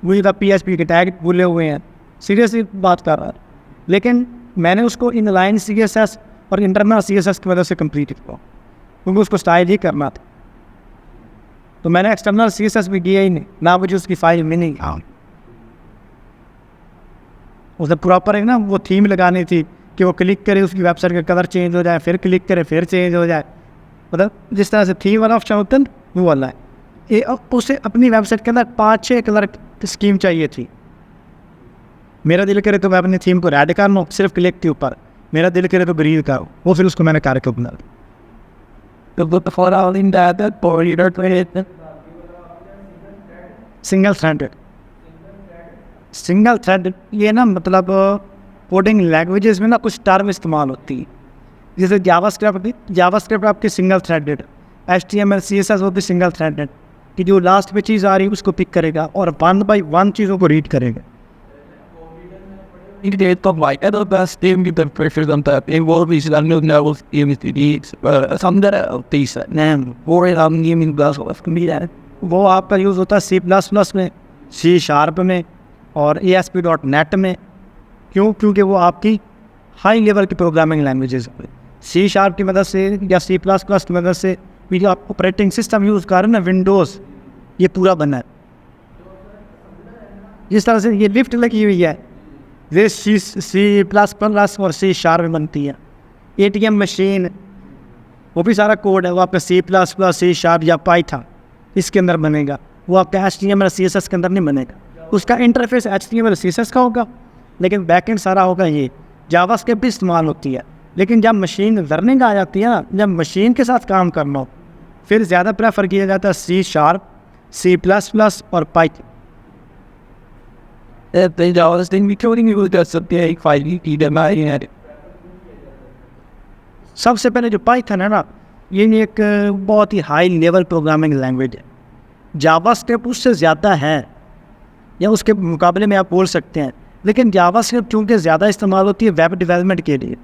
मुझे तो PHP के टैग भूले हुए हैं, सीरियसली बात कर रहा है। लेकिन मैंने उसको इनलाइन CSS और इंटरनल CSS की वजह से कंप्लीट किया, क्योंकि उसको स्टाइल ही करना था। तो मैंने एक्सटर्नल CSS भी किया ही नहीं, ना मुझे उसकी फाइल मिली। हाँ, उसे प्रॉपर है ना, वो थीम लगानी थी कि वो क्लिक करे उसकी वेबसाइट का कलर चेंज हो जाए, फिर क्लिक करे फिर चेंज हो जाए, मतलब जिस तरह से थीम वाला ऑप्शन होता है वो वाला है। ये उसे अपनी वेबसाइट के अंदर 5-6 कलर स्कीम चाहिए थी। मेरा दिल करे तो मैं अपनी थीम को रेड कर लूँ सिर्फ क्लिक के ऊपर, मेरा दिल करे तो ग्रीन का, वो फिर उसको मैंने करके बना सिंगल थ्रेड। ये ना मतलब कोडिंग लैंग्वेजेस में ना कुछ टर्म इस्तेमाल होती है, जैसे जावास्क्रिप्ट आपकी सिंगल थ्रेडेड, HTML CSS वो भी सिंगल थ्रेडेड, कि जो लास्ट पे चीज़ आ रही है उसको पिक करेगा और 1 by 1 चीज़ों को रीड करेगा। तो भाई तो बस टीम की तरफ प्रेशर बनता है, वो भी इसलिए ना टीम की समझा तीस नाम वो हम गेमिंग बस वो आपका यूज़ होता है C++ में, C# में और ASP.NET में। क्योंकि वो आपकी हाई लेवल की प्रोग्रामिंग लैंग्वेजेस हैं। C# की मदद से या C++ की मदद से भी जो आप ऑपरेटिंग सिस्टम यूज़ कर रहे हैं ना, विंडोज़, ये पूरा बना है। जिस तरह से ये लिफ्ट लगी हुई है, ये C++ और C# में बनती है। ATM मशीन, वो भी सारा कोड है, वो आपका C++, C# या पाइथन इसके अंदर बनेगा, वो आपका HTML CSS के अंदर नहीं बनेगा। उसका इंटरफेस HTML CSS का होगा, लेकिन बैकएंड सारा होगा ये जावास्क्रिप्ट भी इस्तेमाल होती है। लेकिन जब मशीन लर्निंग आ जाती है ना, जब मशीन के साथ काम करना हो, फिर ज़्यादा प्रेफर किया जाता है C#, C++ और पाइथन। जावास्क्रिप्ट भी कोडिंग यूज कर सकते हैं, एक फाइल की डीएमआई है। सबसे पहले जो पाइथन है ना, ये एक बहुत ही हाई लेवल प्रोग्रामिंग लैंग्वेज है। जावास्क्रिप्ट उससे ज़्यादा है या उसके मुकाबले में आप बोल सकते हैं, लेकिन जावास्क्रिप्ट चूँकि ज़्यादा इस्तेमाल होती है वेब डेवलपमेंट के लिए,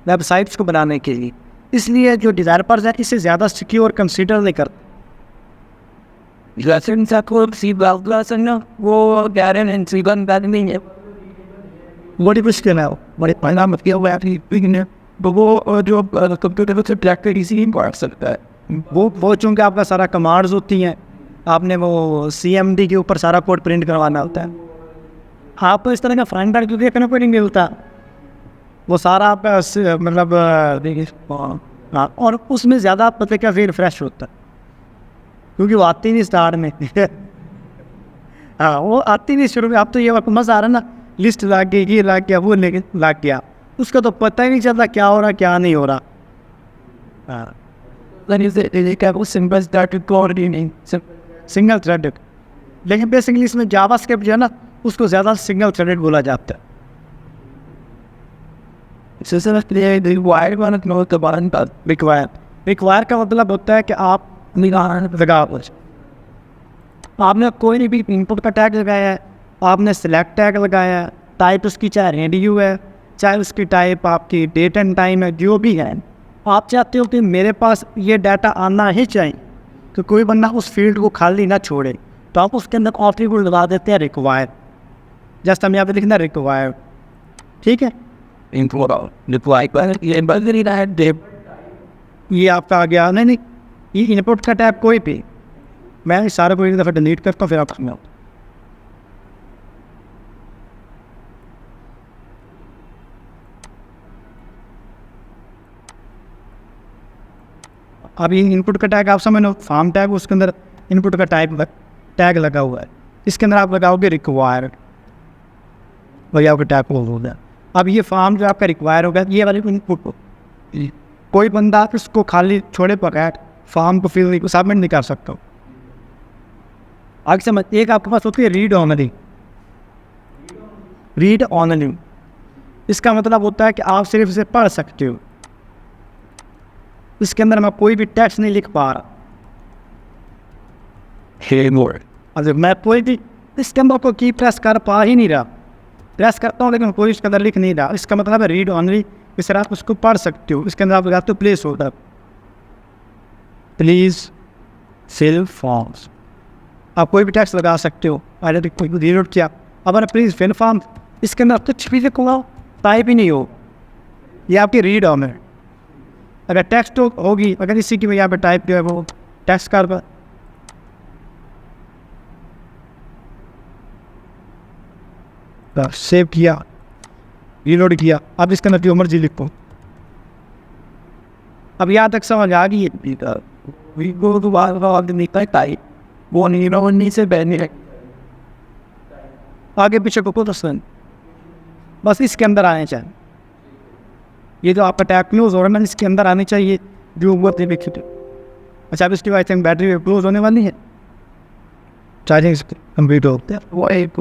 वेबसाइट्स को बनाने के लिए, इसलिए जो डेवलपर्स हैं इसे ज़्यादा सिक्योर कंसीडर नहीं करते। जैसे को C++ ना वो गैरन एंड सीबन बैड नहीं है, बड़ी मुश्किल है वो, बड़े पहला मतलब है वो जो कंप्यूटर से प्रैक्टिस ही पढ़ सकता है। वो चूँकि आपका सारा कमांड्स होती हैं, आपने वो CMD के ऊपर सारा कोड प्रिंट करवाना होता है। आपको इस तरह का फ्रंट एंड क्योंकि देखने को नहीं मिलता, वो सारा आपका मतलब देखिए, हाँ, और उसमें ज़्यादा मतलब क्या फिर फ्रेश होता है क्योंकि वो आती नहीं स्टार्ट में हाँ, वो आती नहीं शुरू में। आप तो ये आपको मज़ा आ रहा है ना, लिस्ट लाग गई, ये लाग गया, वो लेके लाग गया, उसका तो पता ही नहीं चलता क्या हो रहा क्या नहीं हो रहा। हाँ, सिंगल थ्रेडेड, लेकिन बेसिकली इसमें जावास्क्रिप्ट जो है ना, उसको ज़्यादा सिंगल थ्रेडेड बोला जाता है। रिक्वायर का मतलब होता है कि आप आपने कोई भी इनपुट का टैग लगाया है, आपने सिलेक्ट टैग लगाया है, टाइप उसकी चाहे रेडियो है, चाहे उसकी टाइप आपकी डेट एंड टाइम है, जो भी है, आप चाहते हो कि मेरे पास ये डाटा आना ही चाहिए, तो कोई बंदा उस फील्ड को खाली ना छोड़े, तो आप उसके अंदर ऑप्शन लगा देते हैं रिक्वायर। जस्ट हमें यहाँ पे लिखना रिक्वायर, ठीक है। ये आपका आ गया, नहीं ये इनपुट का टैग कोई भी, मैं इस सारे को एक दफ़ा डिलीट करता हूँ फिर आप सुनो। अब ये इनपुट का टैग आप समझ लो, फार्म टैग, उसके अंदर इनपुट का टैग लगा हुआ है, इसके अंदर आप लगाओगे रिक्वायर, वही आपका टैग हो गया। अब ये फार्म जो आपका रिक्वायर होगा, ये वाले इनपुट को कोई बंदा इसको खाली छोड़े बगैर फार्म को फिल नहीं, सबमिट नहीं कर सकता। आगे समझ, एक आपके पास होती है रीड ऑनली। रीड ऑनली इसका मतलब होता है कि आप सिर्फ इसे पढ़ सकते हो, इसके अंदर मैं कोई भी टेक्स्ट नहीं लिख पा रहा। अगर मैं कोई भी इसके अंदर को की प्रेस कर पा ही नहीं रहा, प्रेस करता हूँ लेकिन कोई इसके अंदर लिख नहीं रहा, इसका मतलब है रीड ऑनली। इस तरह आप उसको पढ़ सकते हो। इसके अंदर आप लगाते हो placeholder, please fill forms, आप कोई भी टेक्स्ट लगा सकते हो। आगे कोई रीड किया, अब मैंने प्लीज़ फिल फॉर्म, इसके अंदर कुछ भी लिखूँगा टाइप ही नहीं हो, ये आपकी रीड ऑन है। अगर टेक्स्ट होगी, अगर इसी की यहाँ पे टाइप जो है वो टेक्स्ट कर सेव किया, रीलोड किया, अब इसके अंदर जो मर्जी लिखो। अब यहाँ तक समझ आ गई है, वो नहीं से बहने आगे पीछे को कुछ बस इसके अंदर आने चाहिए। ये जो आपका टैग क्लोज हो रहा है ना, इसके अंदर आनी चाहिए जो ऊपर से लिखी। अच्छा, अब इसकी आई थिंक बैटरी क्लोज होने वाली है, चार्जिंग कंप्लीट हो। वो एक